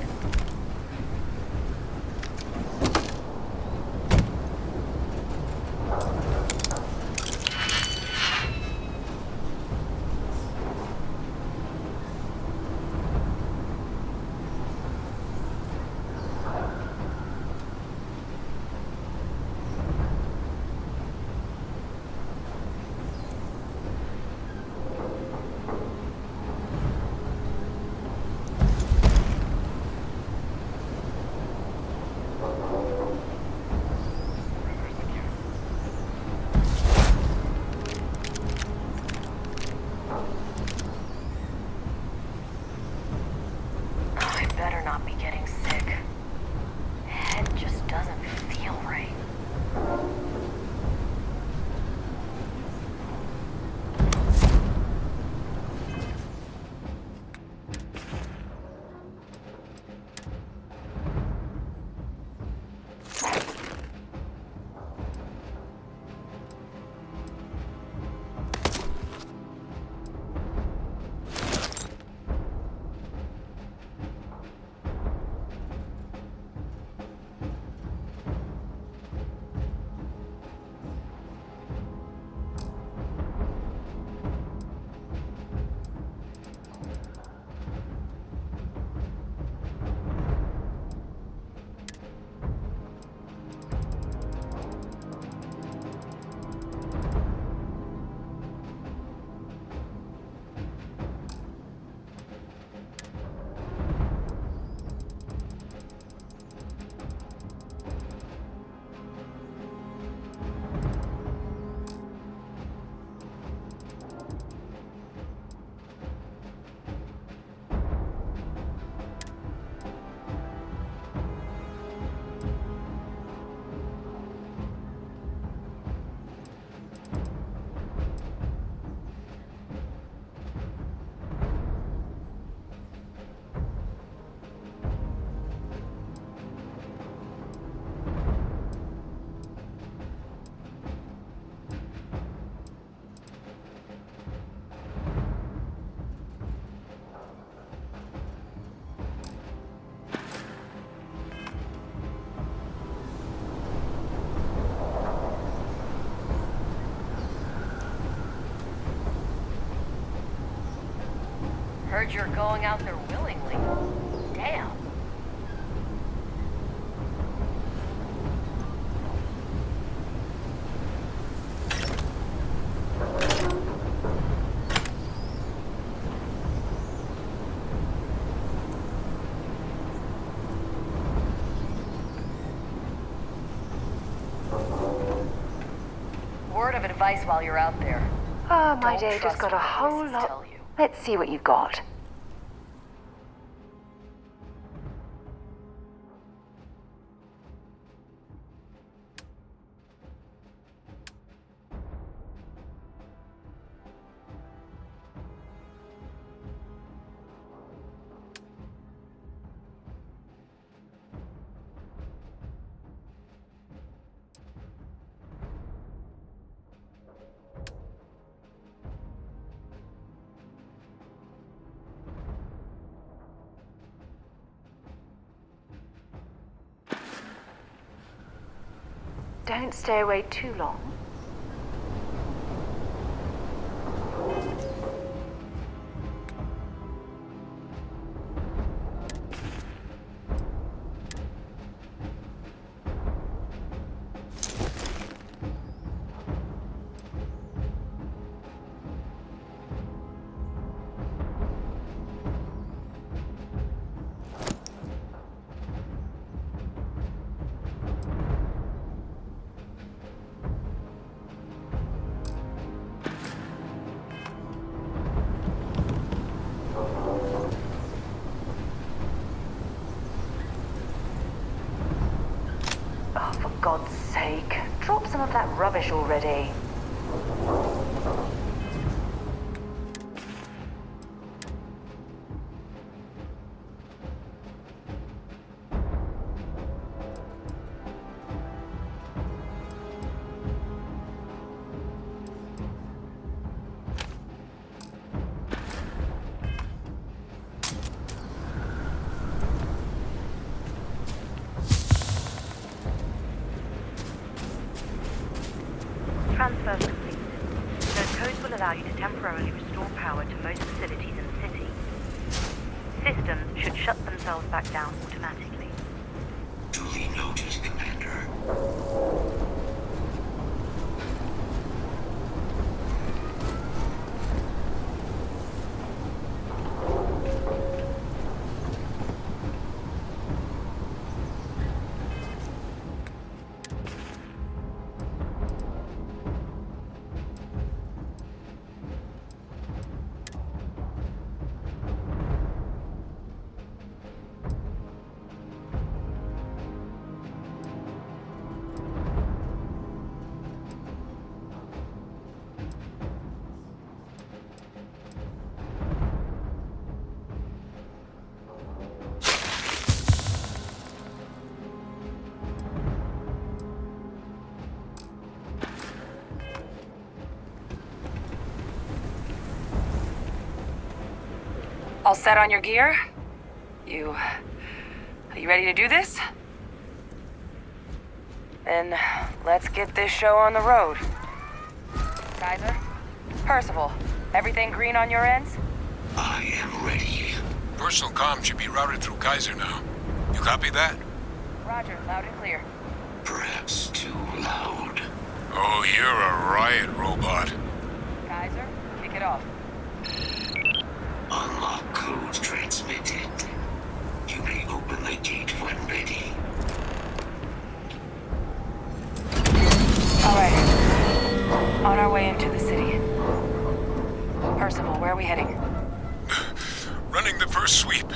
Heard you're going out there willingly. Damn. Word of advice while you're out there. Oh, my Don't day just trust got a what whole voices lot. tell you. Let's see what you've got. Don't stay away too long. Oh, for God's sake, drop some of that rubbish already. themselves back down automatically. Duly noted, Commander. All set on your gear? Are you ready to do this? Then let's get this show on the road. Kaiser? Percival, everything green on your ends? I am ready. Personal comm should be routed through Kaiser now. You copy that? Roger, loud and clear. Perhaps too loud. Oh, you're a riot robot. Kaiser, kick it off. Unlock code transmitted. You may open the gate when ready. All right. On our way into the city. Percival, where are we heading? Running the first sweep.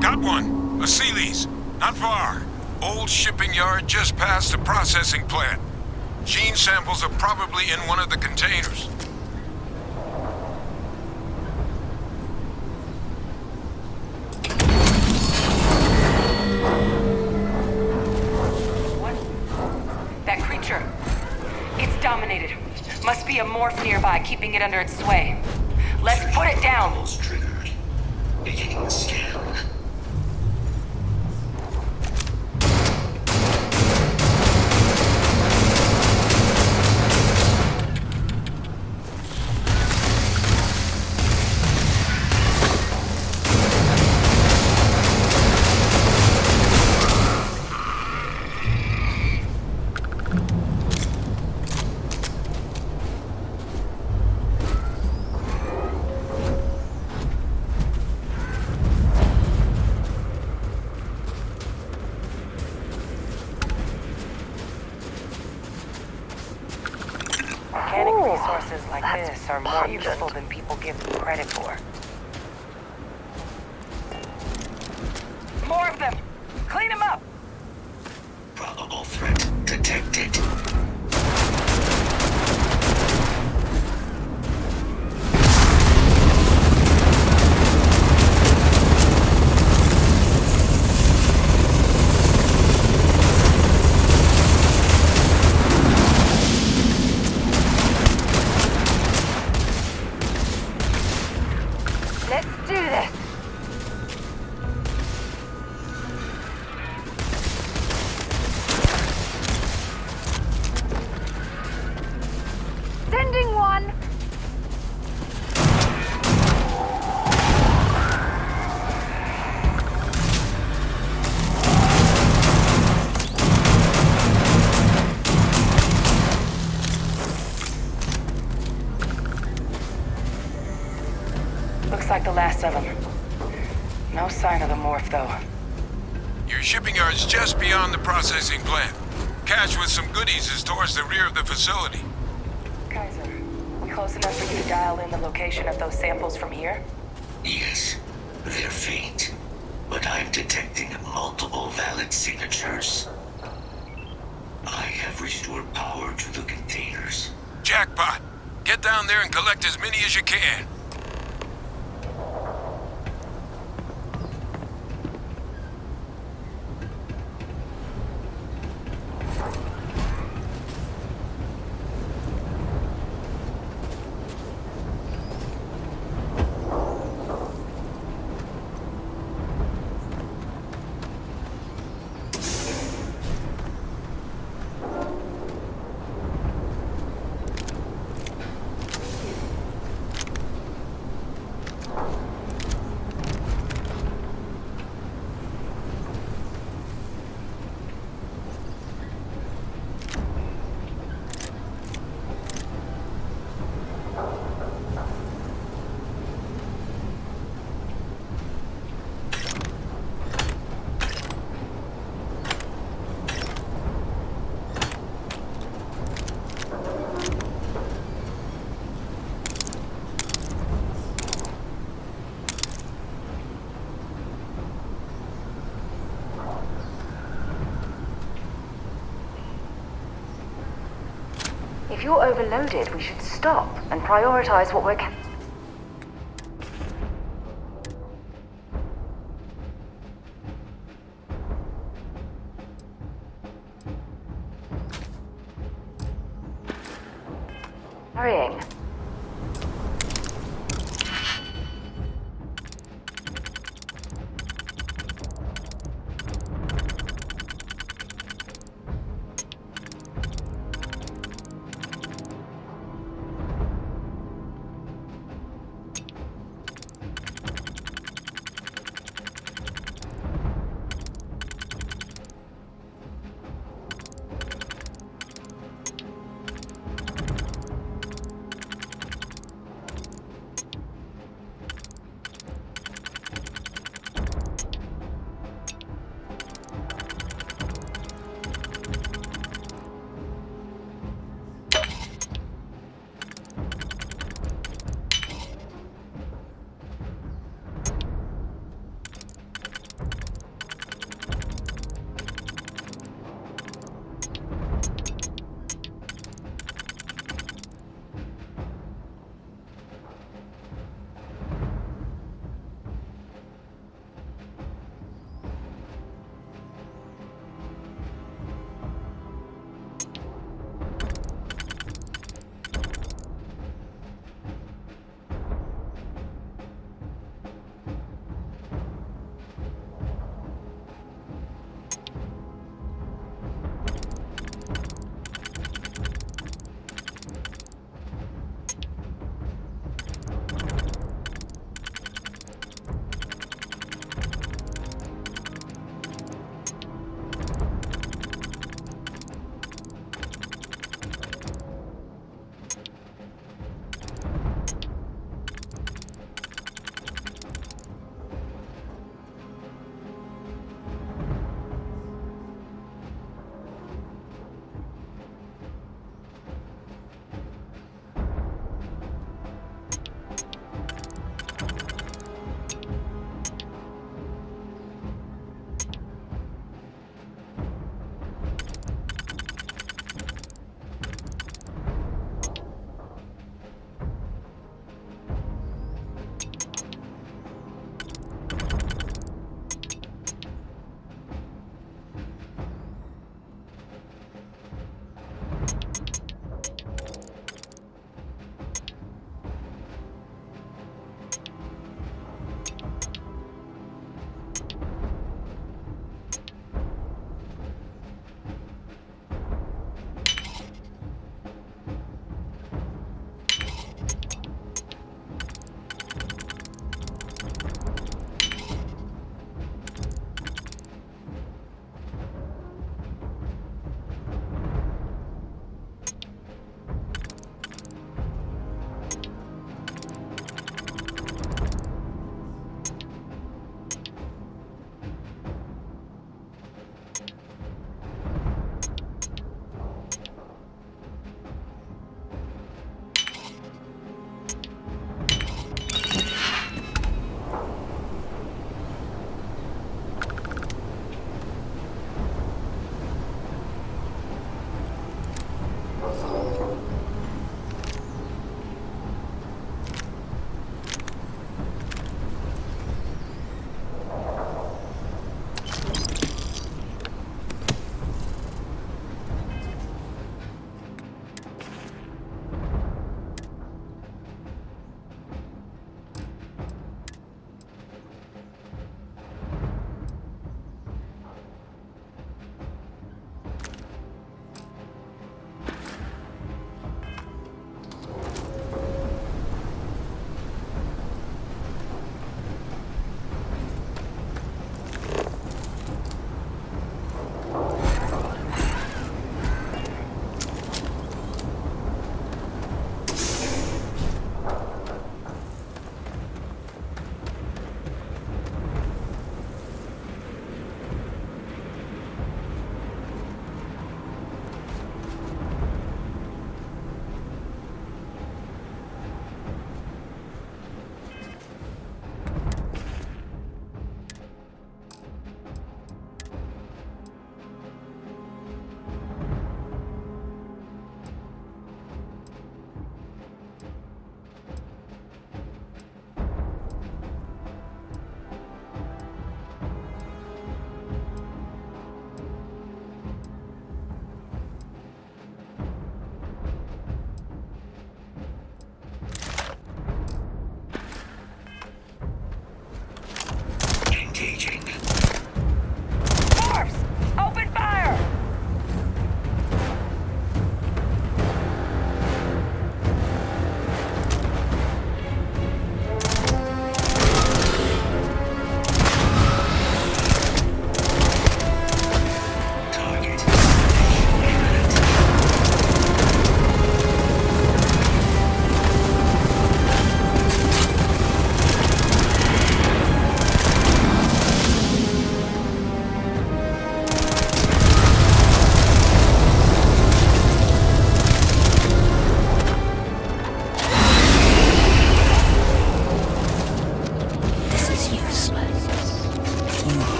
Got one. A Sealy's. Not far. Old shipping yard just past the processing plant. Gene samples are probably in one of the containers. That creature. It's dominated. Must be a morph nearby, keeping it under its sway. Let's put it down. Almost triggered. Beginning the scan. Organic resources like this are more useful than people give them credit for. More of them! Clean them up! Probable threat detected. Let's do this. Sending one. Looks like the last of them. No sign of the morph, though. Your shipping yard's just beyond the processing plant. Cache with some goodies is towards the rear of the facility. Kaiser, we close enough for you to dial in the location of those samples from here? Yes, they're faint, but I'm detecting multiple valid signatures. I have restored power to the containers. Jackpot! Get down there and collect as many as you can. you're overloaded, we should stop and prioritize what we're... carrying.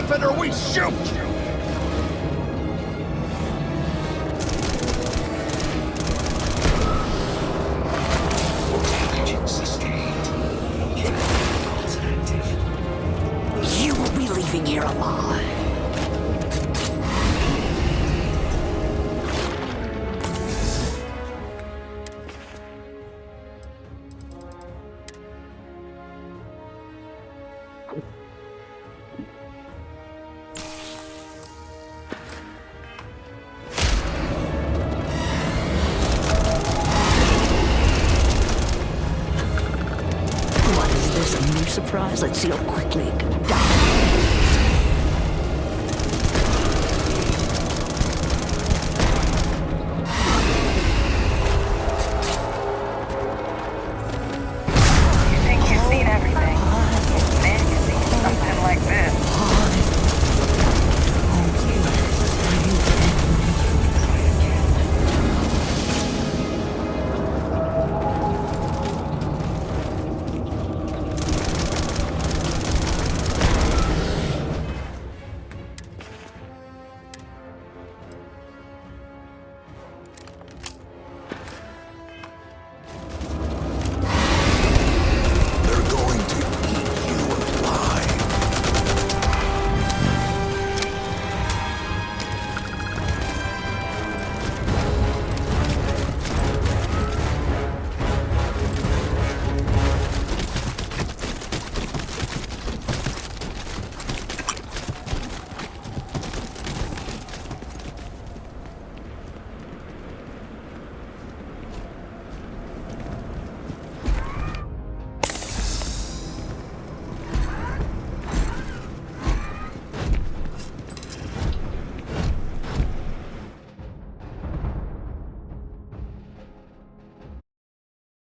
weapon or we shoot! Damage sustained. Protocols active. You will be leaving here alive. What is this, a new surprise? Let's see how quickly it can die.